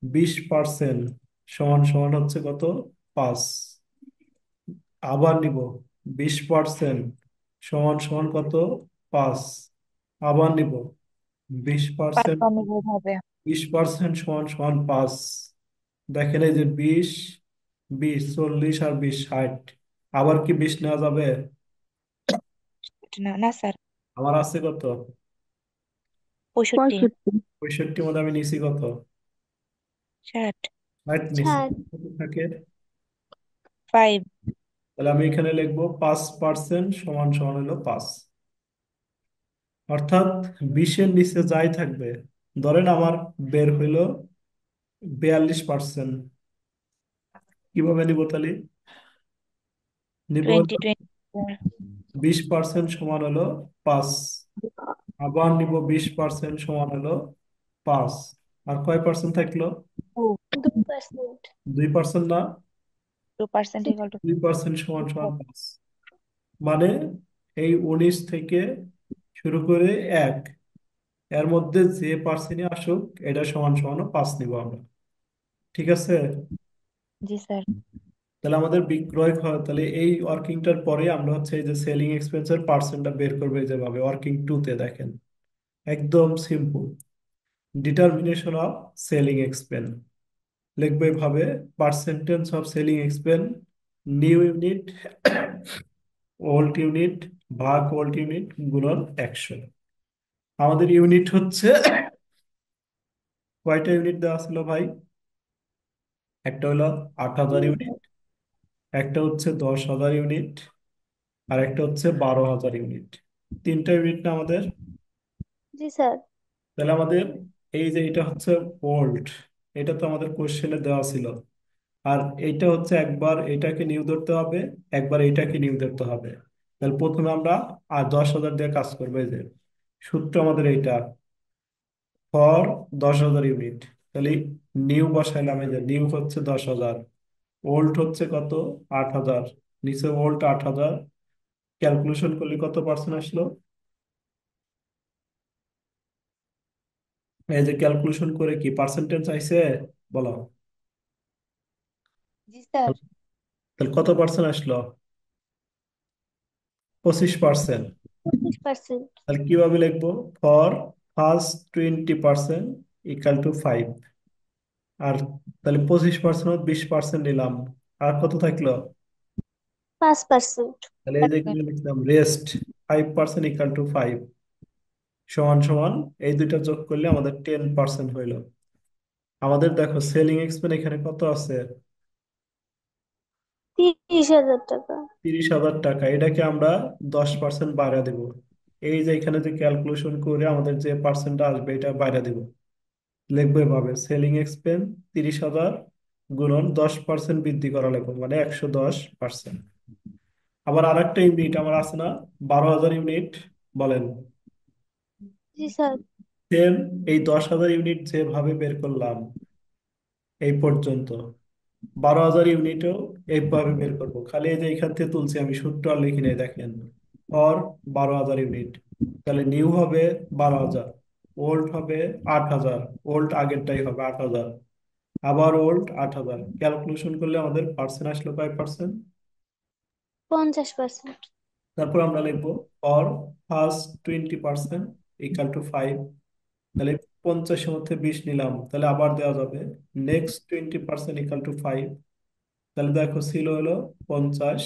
Speaker 1: 20% সমান সমান হচ্ছে কত? 5। আবার নিব 20% সমান সমান কত? 5। আবার নিব 20%,
Speaker 2: 5 হবে।
Speaker 1: 20% সমান সমান 5। দেখেন এই যে 20, 20, 40 আর 20, 60। আবার কি 20 নেওয়া যাবে?
Speaker 2: না না স্যার।
Speaker 1: আমার আছে কত?
Speaker 2: 65।
Speaker 6: 65।
Speaker 1: 65 মধ্যে আমি নিছি কত?
Speaker 2: 60।
Speaker 1: 60 নিছি।
Speaker 4: ষাট।
Speaker 1: কত থাকে?
Speaker 2: 5।
Speaker 1: তাহলে আমি এখানে লিখবো 5% সমান সমান হলো 5। অর্থাৎ 20-এর নিচে যাই থাকবে, ধরেন আমার বের হইলো 42%। কিভাবে নিব তাহলে? নিব
Speaker 2: 20।
Speaker 1: 20% সমান হলো 5। আবার নিব 20% সমান হলো 5। আর কয় পার্সেন্ট থাকলো?
Speaker 4: 2%।
Speaker 1: 2% না?
Speaker 2: 2% ইকুয়াল টু
Speaker 1: 2% সমান সমান 5। মানে এই 19 থেকে শুরু করে 1, এর মধ্যে যে পার্সেন্টই আসুক এটা সমান সমান 5 নিব আমরা। ঠিক আছে?
Speaker 2: জি স্যার।
Speaker 1: তাহলে আমাদের তাহলে এই ওয়ার্কিংটার পরে আমরা হচ্ছে এই যে সেলিং এক্সপেন্সের পার্সেন্টটা বের করবে, যেভাবে ওয়ার্কিং 2-তে দেখেন একদম simple. Determination of selling expense লিখবে এভাবে: percentage of selling expense new unit old unit ভাগ ওল্ড ইউনিট গুণন 100। আমাদের ইউনিট হচ্ছে কয়টা ইউনিট দেওয়া ছিল ভাই? একটা হলো 8,000 ইউনিট, একটা হচ্ছে 10,000 ইউনিট, আর একটা হচ্ছে 12,000 ইউনিট। তিনটা ইউনিট না আমাদের?
Speaker 4: জি স্যার।
Speaker 1: তাহলে আমাদের এই যে এটা হচ্ছে ওল্ড, এটা তো আমাদের কোশ্চেনে দেওয়া ছিল। আর এইটা হচ্ছে একবার এটাকে নিউ ধরতে হবে, একবার এইটাকে নিউ ধরতে হবে। তাহলে প্রথমে আমরা 10,000 দিয়ে কাজ করবো। এই যে সূত্র আমাদের এইটা, ফর 10,000 ইউনিট। তাহলে নিউ বসাইলাম, এই যে নিউ হচ্ছে 10,000, ওল্ড হচ্ছে কত? 8,000, নিচে ওল্ড 8,000, ক্যালকুলেশন করলে কত পার্সেন্ট আসলো? এই যে ক্যালকুলেশন করে কি পার্সেন্টেজ আইছে বলো।
Speaker 2: জি স্যার।
Speaker 1: তাহলে কত পার্সেন্ট আসলো? 25%।
Speaker 4: 25%।
Speaker 1: তাহলে কিভাবে লিখবো? For first 20% equal to 5। আর তাহলে 25% 20% নিলাম, আর কত থাকলো?
Speaker 4: 5%।
Speaker 1: তাহলে এই যে এখানে লিখলাম রেস্ট 5% ইকাল টু 5 সমান সমান, এই দুইটা যোগ করলে আমাদের 10% হইলো। আমাদের দেখো সেলিং এক্সপেন্স এখানে কত আছে?
Speaker 4: 30,000 টাকা।
Speaker 1: 30,000 টাকা। এটাকে আমরা 10% বাড়া দেব। এই যে এখানে যে ক্যালকুলেশন করে আমাদের যে পার্সেন্টটা আসবে এটা বাইরে দিব। লিখবো এভাবে, সেলিং এক্সপেন্স 30,000 গুণন 10% বৃদ্ধি করা লাগবে, মানে 110%। আবার আরেকটা ইউনিট আমার আছে না, 12,000 ইউনিট, বলেন।
Speaker 4: জি স্যার।
Speaker 1: সেম এই 10,000 ইউনিট যেভাবে বের করলাম এই পর্যন্ত, 12,000 ইউনিটও এইভাবে বের করবো। খালি এই যে এখান থেকে তুলছি আমি, সূত্র আর লিখি নাই, দেখেন ফর 12,000 ইউনিট। তাহলে নিউ হবে 12,000, ওল্ড হবে 8,000, ওল্ড আগেরটাই হবে 8,000, আবার ওল্ড 8,000। ক্যালকুলেশন করলে আমাদের পার্সেন্ট আসলো কয় পার্সেন্ট?
Speaker 4: 50%।
Speaker 1: তারপর আমরা লিখবো ফর ফার্স্ট 20% ইকাল টু 5। তাহলে 50-এর মধ্যে 20 নিলাম, তাহলে আবার দেওয়া যাবে নেক্সট 20% ইকাল টু 5। তাহলে দেখো ছিল হলো 50,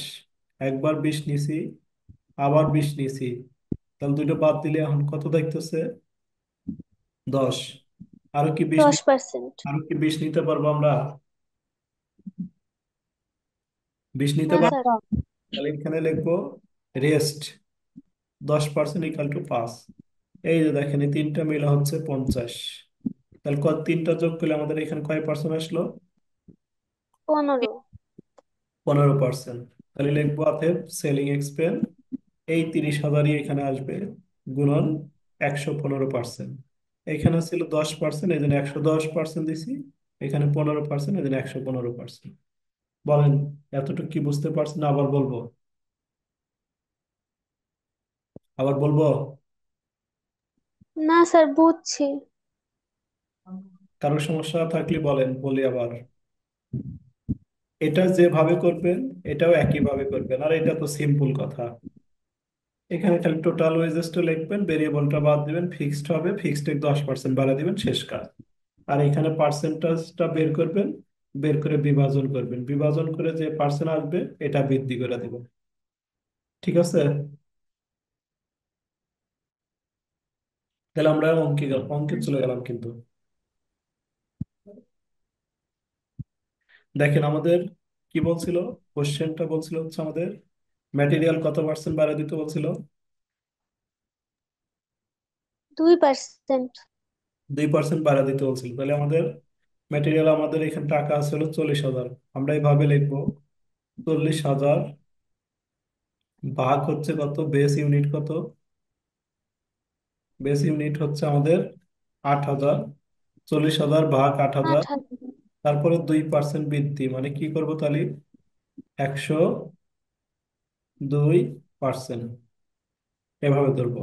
Speaker 1: একবার 20 নিছি, আবার 20 নিছি, তাহলে দুটো বাদ দিলে এখন কত দেখতেছে? 10। আরো কি 20
Speaker 4: 10%।
Speaker 1: আরো কি 20 নিতে পারবো আমরা? 20 নিতে
Speaker 4: না
Speaker 1: পারবো।
Speaker 4: স্যার।
Speaker 1: তাহলে এখানে লিখবো রেস্ট 10% ইকাল টু 5। এই যে দেখেন এই তিনটা মিলা হচ্ছে 50। তাহলে তিনটা যোগ করলে আমাদের এখানে কয় পার্সেন্ট আসলো?
Speaker 4: 15।
Speaker 1: 15%। তাহলে লিখবো অতএব সেলিং এক্সপেন্স এই 30,000ই এখানে আসবে, গুণন 115%। এখানে ছিল 10%, এই জন্য 110% দিছি, এখানে 15%, এই জন্য 115%। বলেন এতটুকু কি বুঝতে পারছেন? না আবার বলবো? আবার বলবো?
Speaker 4: না স্যার, বুঝছি।
Speaker 1: কারো সমস্যা থাকলে বলেন, বলি আবার। এটা যেভাবে করবেন এটাও একইভাবে করবেন, আর এটা তো সিম্পল কথা। এখানে খালি টোটাল ওয়েজেসটা লিখবেন, ভেরিয়েবলটা বাদ দিবেন, ফিক্সড হবে, ফিক্সড 10% বাড়া দিবেন, শেষ কাজ। আর এখানে পার্সেন্টেজটা বের করবেন, বের করে বিভাজন করবেন, বিভাজন করে যে পার্সেন্ট আসবে এটা বৃদ্ধি করে দেবেন। ঠিক আছে? তাহলে আমরা অঙ্কে অঙ্কে চলে গেলাম কিন্তু। দেখেন আমাদের কি বলছিল, কোশ্চেনটা বলছিল হচ্ছে আমাদের ম্যাটেরিয়াল কত পার্সেন্ট বাড়া দিতে বলছিল?
Speaker 4: 2%।
Speaker 1: 2% বাড়া দিতে বলছিল। তাহলে আমাদের ম্যাটেরিয়াল, আমাদের এখানে টাকা আছে হলো 40,000, আমরা এইভাবে লিখবো 40,000 ভাগ হচ্ছে কত, বেস ইউনিট কত? বেস ইউনিট হচ্ছে আমাদের 8,000। 40,000 ভাগ 8,000,
Speaker 4: 8,000।
Speaker 1: তারপরে 2% বৃদ্ধি, মানে কি করব তাহলে? 102%, এভাবে ধরবো।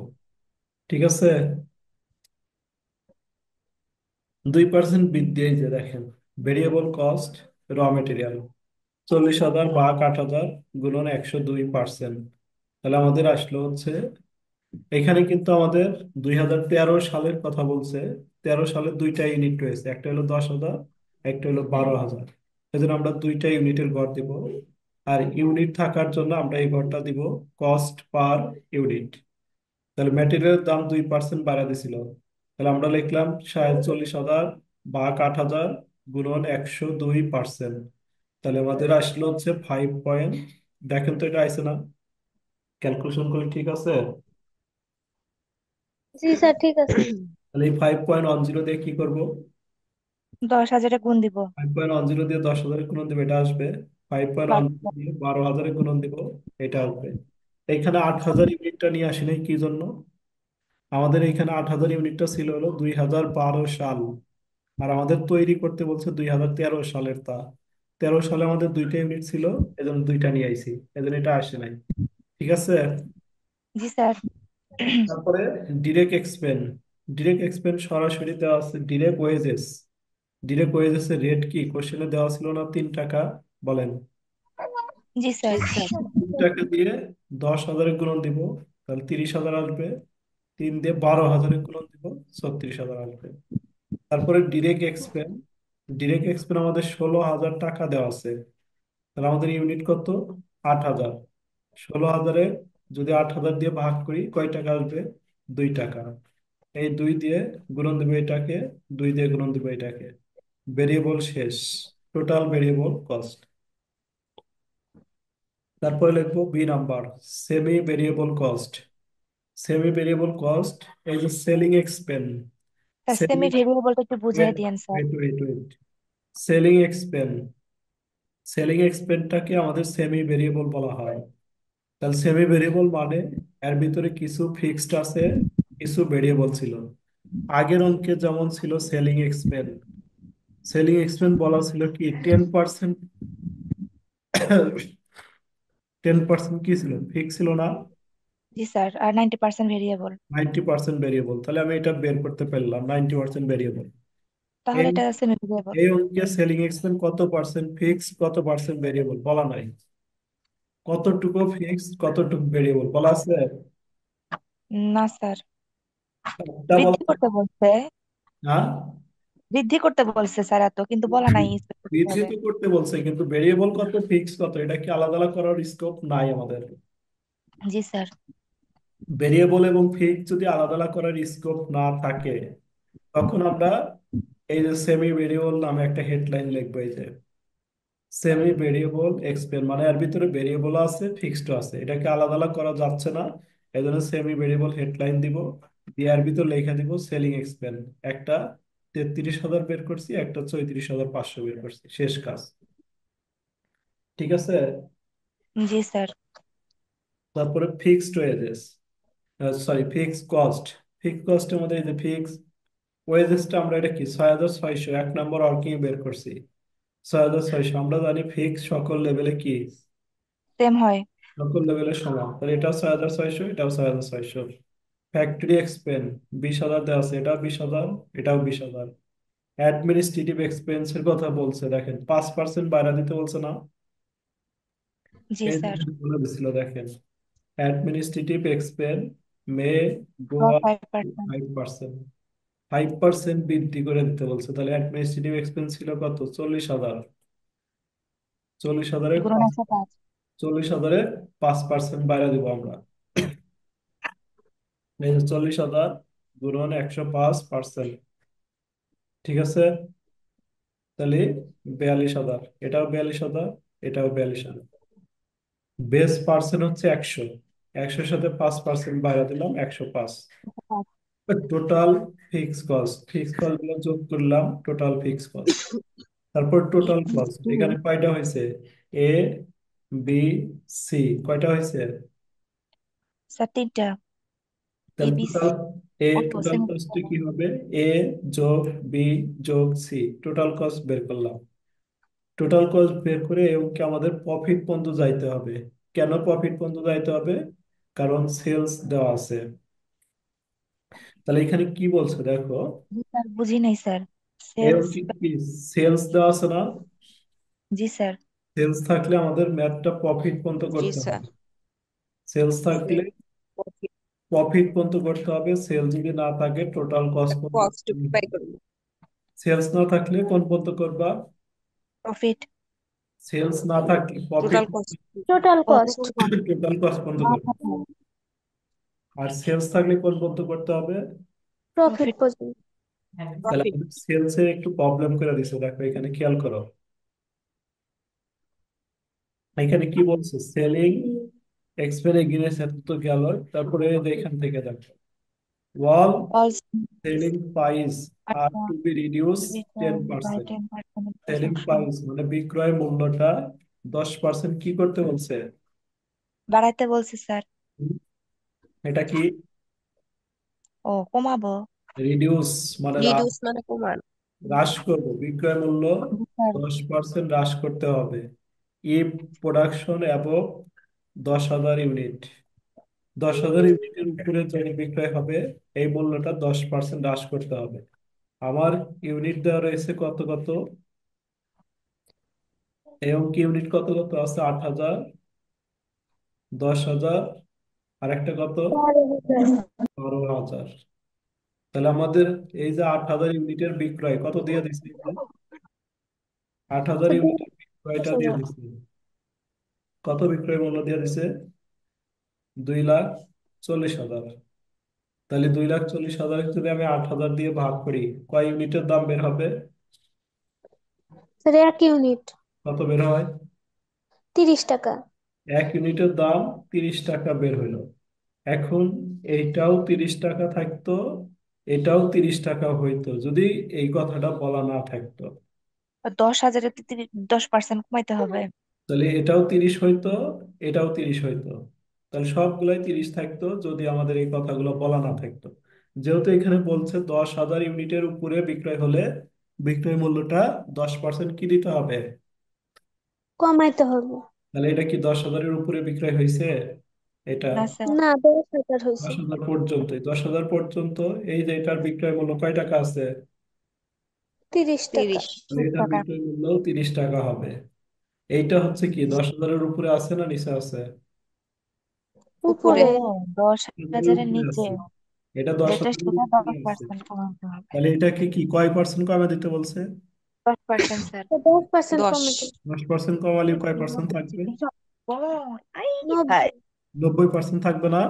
Speaker 1: ঠিক আছে? 2% বৃদ্ধি, এই যে দেখেন ভেরিয়েবল কস্ট র মেটেরিয়াল 40,000 ভাগ 8,000 গুণন 102%। তাহলে আমাদের আসলো হচ্ছে, এখানে কিন্তু আমাদের 2013 সালের কথা বলছে। 13 সালের দুইটা ইউনিট রয়েছে, একটা হলো 10,000, একটা হলো 12,000। এই জন্য আমরা দুইটা ইউনিটের গড় দিব। আর ইউনিট থাকার জন্য আমরা এই ঘরটা দিব কস্ট পার ইউনিট। তাহলে ম্যাটেরিয়ালের দাম 2% বাড়া দিছিল, তাহলে আমরা লিখলাম 47,000 ভাগ 8,000 গুণন 102%। তাহলে আমাদের আসলো হচ্ছে 5 পয়েন্ট, দেখেন তো এটা আইছে না, ক্যালকুলেশন করে ঠিক আছে?
Speaker 4: জি স্যার ঠিক আছে।
Speaker 1: তাহলে এই 5.10 দিয়ে কি করব?
Speaker 2: 10,000-এ গুণ দিব।
Speaker 1: 5.10 দিয়ে 10,000 গুণন দিব, এটা আসবে। Five point one
Speaker 2: 12,000।
Speaker 1: দিয়ে 12,000 গুণন দিব, এটা আসবে। এখানে 8,000 ইউনিটটা নিয়ে আসি নাই কি জন্য? আমাদের এখানে 8,000 ইউনিটটা ছিল হলো 2012 সাল, আর আমাদের তৈরি করতে বলছে 2013 সালের তা। 13 সালে আমাদের দুইটা ইউনিট ছিল, এজন্য দুইটা নিয়ে আইছি, এজন্য এটা আসে নাই। ঠিক আছে।
Speaker 2: জি স্যার।
Speaker 1: তারপরে ডিরেক্ট এক্সপেন্স। ডিরেক্ট এক্সপেন্স সরাসরি দেওয়া আছে ডিরেক্ট ওয়েজেস। ডিরেক্ট ওয়েজেস এর রেট কি কোশ্চেনে দেওয়া ছিল না? 3 টাকা। বলেন।
Speaker 2: জি
Speaker 3: জি
Speaker 2: স্যার।
Speaker 3: স্যার।
Speaker 1: 3 টাকা দিয়ে 10,000 গুণন দিব, তাহলে 30,000 আসবে। 3 দিয়ে 12,000 গুণন দিব, 36,000 আসবে। তারপরে ডিরেক্ট এক্সপেন্স। ডিরেক্ট এক্সপেন্স আমাদের 16,000 টাকা দেওয়া আছে, তাহলে আমাদের ইউনিট কত? 8,000। 16,000-এ যদি 8,000 দিয়ে ভাগ করি কয় টাকা আসবে? 2 টাকা। এই 2 দিয়ে গুণন দেবো এটাকে, 2 দিয়ে গুণন দেবো এটাকে। ভেরিয়েবল শেষ, টোটাল ভেরিয়েবল কস্ট। তারপরে লিখবো B number, semi variable cost. Semi variable cost, এই যে selling expense.
Speaker 2: Sir
Speaker 1: selling,
Speaker 2: semi ভেরিয়েবলটা একটু বুঝিয়ে
Speaker 1: ওয়েট
Speaker 2: দিয়েন sir.
Speaker 1: Wait wait wait, selling expense. Selling এক্সপেন্সটাকে আমাদের সেমি ভেরিয়েবল বলা হয়। তাহলে সেমি ভেরিয়েবল মানে এর ভিতরে কিছু ফিক্সড আছে, কিছু ভেরিয়েবল ছিল। আগের অঙ্কে যেমন ছিল সেলিং এক্সপেন্স, সেলিং এক্সপেন্স বলা ছিল কি 10%। 10% কি ছিল? ফিক্স ছিল না?
Speaker 2: জি স্যার, আর 90% ভেরিয়েবল।
Speaker 1: 90% ভেরিয়েবল, তাহলে আমি এটা বের করতে পারলাম 90% ভেরিয়েবল।
Speaker 2: তাহলে
Speaker 1: এই
Speaker 2: এটা সেমি ভেরিয়েবল।
Speaker 1: এই অঙ্কে সেলিং এক্সপেন্স কত পার্সেন্ট ফিক্স, কত পার্সেন্ট ভেরিয়েবল বলা নাই। কতটুকু ফিক্স, কতটুকু ভেরিয়েবল বলা আছে?
Speaker 2: না স্যার,
Speaker 1: তা বলা
Speaker 2: বৃদ্ধি
Speaker 1: নাই।
Speaker 2: করতে বলছে।
Speaker 1: হ্যাঁ,
Speaker 2: বৃদ্ধি করতে বলছে স্যার, এত কিন্তু বলা নাই specific
Speaker 1: বৃদ্ধি
Speaker 2: ভাবে।
Speaker 1: তো করতে বলছে, কিন্তু ভেরিয়েবল কত ফিক্স কত এটা কি আলাদা আলাদা করার স্কোপ নাই আমাদের।
Speaker 2: জি স্যার।
Speaker 1: ভেরিয়েবল এবং ফিক্স যদি আলাদা আলাদা করার স্কোপ না থাকে, তখন আমরা এই যে সেমি ভেরিয়েবল নামে একটা হেডলাইন লিখবো। এই যে সেমি ভেরিয়েবল এক্সপেন্স মানে এর ভিতরে ভেরিয়েবল আছে, ফিক্সড আছে, এটাকে আলাদা আলাদা করা যাচ্ছে না। এই জন্য সেমি ভেরিয়েবল হেডলাইন দিব, দিয়ে এর ভিতর লেখা দিব সেলিং এক্সপেন্স। একটা 33,000 বের করছি, একটা 34,500 বের করছি, শেষ কাজ। ঠিক আছে।
Speaker 2: জি স্যার।
Speaker 1: তারপরে fixed wages, sorry fixed cost. Fixed কস্টের মধ্যে এই যে ফিক্স ওয়েজেসটা আমরা এটা কি 6,600 1 নম্বর অর্কিং বের করছি। 6,600 আমরা জানি ফিক্স সকল লেভেলে কি
Speaker 2: সেম হয়।
Speaker 1: সকল লেভেলে সমান, তাহলে এটাও 6,600, এটাও 6,600। ফ্যাক্টরি এক্সপেন্স 20,000 দেওয়া আছে, এটাও 20,000, এটাও 20,000। অ্যাডমিনিস্ট্রেটিভ এক্সপেন্সের কথা বলছে, দেখেন 5% বাড়া দিতে বলছে না?
Speaker 2: জি
Speaker 1: এই
Speaker 2: স্যার।
Speaker 1: যে বলে দিছিল, দেখেন administrative expense May go
Speaker 2: for
Speaker 1: up
Speaker 2: 5%।
Speaker 1: 5%। 5% বৃদ্ধি করে দিতে বলছে, তাহলে অ্যাডমিনিস্ট্রেটিভ এক্সপেন্স ছিল কত? 40,000। 40,000-এ
Speaker 2: গুণন 105।
Speaker 1: 40,000-এ 5% বাড়া দিব আমরা। এই যে 40,000 গুণন 105%। ঠিক আছে। তাহলে 42,000, এটাও 42,000, এটাও 42,000। বেস পার্সেন্ট হচ্ছে 100, 100-এর সাথে 5% বাড়া দিলাম, 105। Total fix cost, fix cost গুলো যোগ করলাম, টোটাল ফিক্স কস্ট। তারপর টোটাল কস্ট এখানে কয়টা হয়েছে? এ, বি, সি, কয়টা হয়েছে?
Speaker 2: স্যার 3টা। এ
Speaker 1: তাহলে
Speaker 2: বি
Speaker 1: টোটাল,
Speaker 2: সি।
Speaker 1: এ
Speaker 2: ও
Speaker 1: টোটাল
Speaker 2: সেমি
Speaker 1: কস্ট
Speaker 2: ভেরিয়েবল।
Speaker 1: কি হবে? এ যোগ বি যোগ সি, টোটাল কস্ট বের করলাম। টোটাল কস্ট বের করে ওকে আমাদের প্রফিট পর্যন্ত যাইতে হবে। কেন প্রফিট পর্যন্ত যাইতে হবে? কারণ সেলস দেওয়া আছে। তাহলে এখানে কি বলছে দেখো,
Speaker 2: জি স্যার, বুঝি নাই স্যার।
Speaker 1: এর
Speaker 2: সেলস।
Speaker 1: কি সেলস দেওয়া আছে না?
Speaker 2: জি স্যার।
Speaker 1: সেলস থাকলে আমাদের ম্যাথটা প্রফিট পর্যন্ত
Speaker 3: জি
Speaker 1: করতে
Speaker 3: স্যার।
Speaker 1: হবে। সেলস থাকলে
Speaker 3: সেল
Speaker 1: প্রফিট পর্যন্ত করতে হবে, সেল যদি না থাকে টোটাল কস্ট পর্যন্ত।
Speaker 3: কস্ট বাই করবো।
Speaker 1: সেলস না থাকলে কোন পর্যন্ত করবা?
Speaker 2: প্রফিট।
Speaker 1: সেলস না থাকলে প্রফিট,
Speaker 3: টোটাল কস্ট।
Speaker 4: টোটাল
Speaker 2: ও
Speaker 4: কস্ট।
Speaker 1: টোটাল কস্ট বন্ধ করতে হবে। আর সেলস থাকলে কোন বন্ধ করতে হবে?
Speaker 4: প্রফিট
Speaker 2: প্রফিট
Speaker 4: পর্যন্ত।
Speaker 1: তাহলে
Speaker 3: প্রফিট।
Speaker 1: সেলসে একটু প্রবলেম করে দিছে, দেখো এখানে খেয়াল করো। এখানে কি বলছে? সেলিং এক্সপেন্স এগেইনস্ট, এত তো গেল। তারপরে এই যে এখান থেকে দেখো, wall
Speaker 2: all
Speaker 1: selling price are to be reduce 10%।
Speaker 2: 10%
Speaker 1: selling
Speaker 2: section
Speaker 1: price মানে বিক্রয় মূল্যটা 10% কি করতে বলছে?
Speaker 2: বাড়াইতে বলছি স্যার।
Speaker 1: হুম, এটা কি?
Speaker 2: ও কমাবো।
Speaker 1: রিডিউস মানে
Speaker 3: রিডিউস মানে কমান।
Speaker 1: হ্রাস করবো, বিক্রয় মূল্য
Speaker 2: স্যার
Speaker 1: 10% হ্রাস করতে হবে। ইফ প্রোডাকশন অ্যাবভ 10,000 ইউনিট, 10,000 ইউনিটের উপরে যদি বিক্রয় হবে, এই মূল্যটা 10% হ্রাস করতে হবে। আমার ইউনিট দেওয়া রয়েছে কত কত, এবং কি ইউনিট কত কত আছে? 8,000, 10,000, আর একটা কত?
Speaker 4: 12,000।
Speaker 1: 12,000। তাহলে আমাদের এই যে 8,000 ইউনিটের বিক্রয় কত দিয়ে দিচ্ছে? 8,000 ইউনিটের বিক্রয়টা দিয়ে
Speaker 4: 10,000।
Speaker 1: দিচ্ছে, কত বিক্রয় মূল্য দিয়ে দিছে? 2,40,000। তাহলে 2,40,000 যদি আমি 8,000 দিয়ে ভাগ করি, কয় ইউনিটের দাম বের হবে?
Speaker 4: স্যার 1 ইউনিট
Speaker 1: কত বের হয়?
Speaker 4: 30 টাকা।
Speaker 1: 1 ইউনিটের দাম 30 টাকা বের হইলো। এখন এইটাও 30 টাকা থাকতো, এটাও 30 টাকা হইতো যদি এই কথাটা বলা না থাকতো।
Speaker 2: 10,000 10% কমাইতে হবে।
Speaker 1: তাহলে এটাও 30 হইতো, এটাও 30 হইতো। তাহলে সবগুলাই 30 থাকতো যদি আমাদের এই কথাগুলো বলা না থাকতো। যেহেতু এখানে বলছে 10,000 ইউনিটের উপরে বিক্রয় হলে বিক্রয় মূল্যটা 10% কি দিতে হবে?
Speaker 4: কমাইতে হবে।
Speaker 1: তাহলে এটা কি 10,000-এর উপরে বিক্রয় হয়েছে? এটা
Speaker 2: না স্যার
Speaker 4: না, 10,000 হয়েছে।
Speaker 1: 10,000 পর্যন্ত, 10,000 পর্যন্ত এই যে এটার বিক্রয় মূল্য কয় টাকা আছে?
Speaker 4: 30 টাকা।
Speaker 3: 30।
Speaker 1: তাহলে এটার
Speaker 2: টাকা
Speaker 1: বিক্রয় মূল্য 30 টাকা হবে। এইটা হচ্ছে কি 10,000-এর উপরে আছে না নিচে আছে?
Speaker 3: উপরে।
Speaker 4: উপরে।
Speaker 2: ও দশ
Speaker 1: 10,000-এর
Speaker 2: হাজারের
Speaker 1: উপরে
Speaker 2: নিচে,
Speaker 1: আছে। এটা
Speaker 2: যেটা
Speaker 1: 10,000-এর
Speaker 2: সেটা
Speaker 1: উপরে
Speaker 2: দশ
Speaker 1: আছে।
Speaker 2: পার্সেন্ট কমাতে হবে।
Speaker 1: তাহলে এটাকে কি কয় পার্সেন্ট কমে দিতে বলছে?
Speaker 2: 10% স্যার।
Speaker 4: 10%
Speaker 3: 10।
Speaker 4: কমাইতে।
Speaker 1: 10% কমালে কয় পার্সেন্ট থাকবে?
Speaker 2: I high
Speaker 4: 90।
Speaker 1: 90% থাকবে না?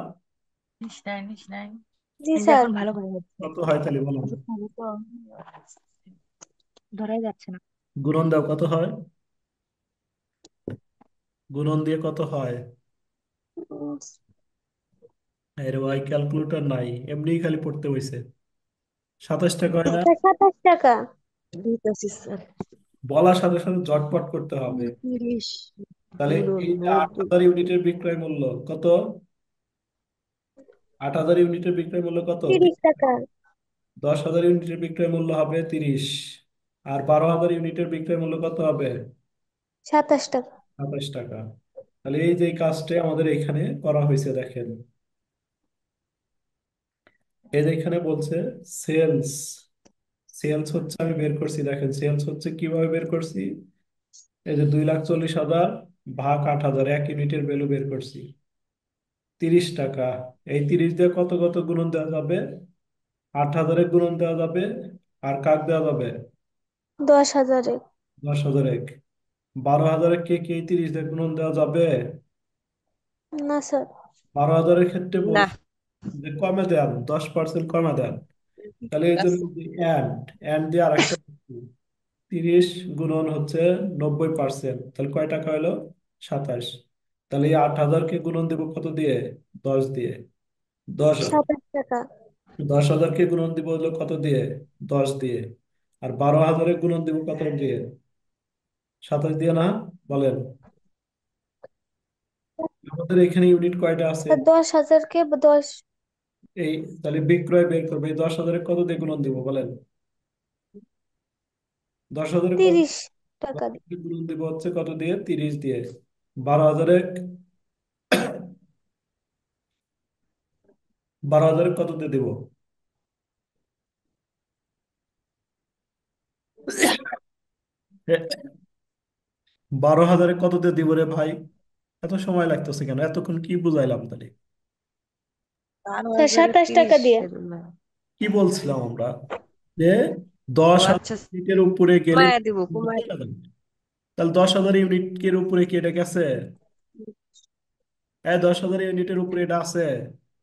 Speaker 2: নিস নাই।
Speaker 4: জি
Speaker 2: এই যে
Speaker 4: স্যার।
Speaker 2: এখন ভালো করে হচ্ছে।
Speaker 1: কত হয় তাহলে বলো?
Speaker 2: ওষুধ খাবো তো ধরাই যাচ্ছে না।
Speaker 1: গুণন দাও, কত হয়? গুণন দিয়ে কত হয়?
Speaker 4: উম,
Speaker 1: এর ভাই ক্যালকুলেটর নাই, এমনি খালি পড়তে বসে। 27 টাকা হয় না?
Speaker 4: স্যার 27 টাকা।
Speaker 3: দিতেছি স্যার।
Speaker 1: বলার সাথে সাথে জটপট করতে হবে।
Speaker 3: 30
Speaker 1: তাহলে
Speaker 3: গুণন
Speaker 1: এই যে
Speaker 3: 90।
Speaker 1: 8,000 ইউনিটের বিক্রয় মূল্য কত? 8,000 ইউনিটের বিক্রয় মূল্য কত?
Speaker 4: 30 টাকা।
Speaker 1: 10,000 ইউনিটের বিক্রয় মূল্য হবে 30। আর 12,000 ইউনিটের বিক্রয় মূল্য কত হবে?
Speaker 4: 27 টাকা।
Speaker 1: 27 টাকা। তাহলে এই যে কাজটা আমাদের এখানে করা হয়েছে দেখেন, এই যে এখানে বলছে সেলস, সেলস হচ্ছে আমি বের করছি, দেখেন সেলস হচ্ছে কিভাবে বের করছি। এই যে 2,40,000 ভাগ 8,000, 1 ইউনিটের ভ্যালু বের করছি 30 টাকা। এই 30 দিয়ে কত কত গুণন দেওয়া যাবে? 8,000-এর গুণন দেওয়া যাবে, আর কাক দেওয়া যাবে?
Speaker 4: 10,000।
Speaker 1: 10,000। 12,000 কে কে এই 30 দিয়ে গুণন দেওয়া যাবে?
Speaker 4: না স্যার।
Speaker 1: 12,000-এর ক্ষেত্রে
Speaker 3: না।
Speaker 1: বলছে যে কমে দেন, 10% কমে দেন। তাহলে এই জন্য এন্ড দিয়ে আরেকটা 30 গুণন হচ্ছে 90%, তাহলে কয় টাকা হলো? 27। তাহলে এই 8,000-কে গুণন দেবো কত দিয়ে? 10 দিয়ে। 10,
Speaker 4: 27 টাকা।
Speaker 1: 10,000-কে গুণন দিব হলো কত দিয়ে? 10 দিয়ে। আর 12,000-এর গুণন দিব কত দিয়ে? 27 দিয়ে না? বলেন, আমাদের এখানে ইউনিট কয়টা আছে?
Speaker 4: স্যার 10,000 কে 10।
Speaker 1: এই, তাহলে বিক্রয় বের করবে, এই 10,000-এর কত দিয়ে গুণন দিব বলেন? 10,000-এর কত?
Speaker 4: 30 টাকা।
Speaker 1: 10,000-কে গুণন দিব হচ্ছে কত দিয়ে? 30 দিয়ে। 12,000-এর, 12,000-এর কত দিয়ে দিব? 12,000-এর কত দিয়ে দিব রে ভাই? এত সময় লাগতেছে কেন? এতক্ষণ কি বুঝাইলাম তাহলে?
Speaker 4: স্যার
Speaker 3: 12,000
Speaker 4: 27 টাকা
Speaker 3: 30
Speaker 4: দিয়ে।
Speaker 3: এগুলা।
Speaker 1: কি বলছিলাম আমরা? যে দশ
Speaker 3: ও
Speaker 1: হাজার
Speaker 3: আচ্ছা।
Speaker 1: মিনিটের উপরে গেলে
Speaker 3: কমায়া দিব, কমায়া দিব।
Speaker 1: তাহলে 10,000 ইউনিটের উপরে কি এটা গেছে? 10,000 ইউনিটের উপরে এটা আছে?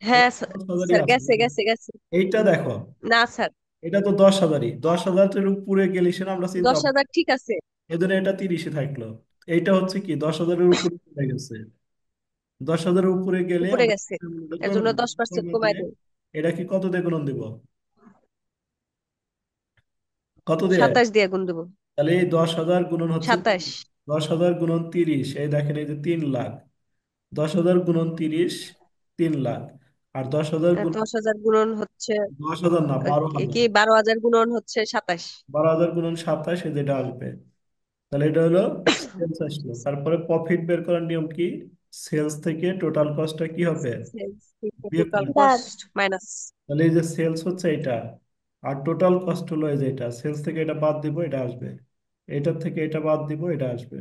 Speaker 1: এই
Speaker 3: হ্যাঁ
Speaker 1: 10,000-ই
Speaker 3: স্যার,
Speaker 1: আছে।
Speaker 3: গেছে গেছে গেছে।
Speaker 1: এইটা দেখো,
Speaker 3: না স্যার,
Speaker 1: এটা তো 10,000-ই, 10,000-এর উপরে গেলে সে আমরা চিন্তা
Speaker 3: 10,000 ঠিক আছে।
Speaker 1: এদের এটা 30-এ থাকলো। এইটা হচ্ছে কি 10,000-এর উপরে চলে গেছে। 10,000-এর উপরে গেলে
Speaker 3: উপরে
Speaker 1: আমরা
Speaker 3: গেছে, এর
Speaker 1: করবো
Speaker 3: জন্য 10%
Speaker 1: করবো যে
Speaker 3: কমাই দেন।
Speaker 1: এটা কি কত দিয়ে গুণন দিব? কত দিয়ে?
Speaker 3: 27 দিয়ে গুণ দেবো।
Speaker 1: তাহলে এই 10,000 গুণন হচ্ছে
Speaker 3: 27।
Speaker 1: 10,000 গুণন 30, এই দেখেন এই যে 3 লাখ। 10,000 গুণন 30, 3 লাখ। আর 10,000 গুণ
Speaker 3: 10,000 গুণন হচ্ছে
Speaker 1: 10,000 না, 12,000।
Speaker 3: কি 12,000 গুণন হচ্ছে 27।
Speaker 1: 12,000 গুণন 27, যেটা আসবে। তাহলে এটা হলো সেলস আসলো। তারপরে প্রফিট বের করার নিয়ম কি? সেলস থেকে টোটাল কস্টটা কি হবে?
Speaker 3: সেলস
Speaker 1: বিয়োগ
Speaker 3: টোটাল
Speaker 1: করবে।
Speaker 4: লাখ।
Speaker 3: Cost minus.
Speaker 1: তাহলে এই যে সেলস হচ্ছে এটা, আর টোটাল কস্ট হলো এই যে এটা। সেলস থেকে এটা বাদ দিব, এটা আসবে। এটার থেকে এটা বাদ দিব, এটা আসবে।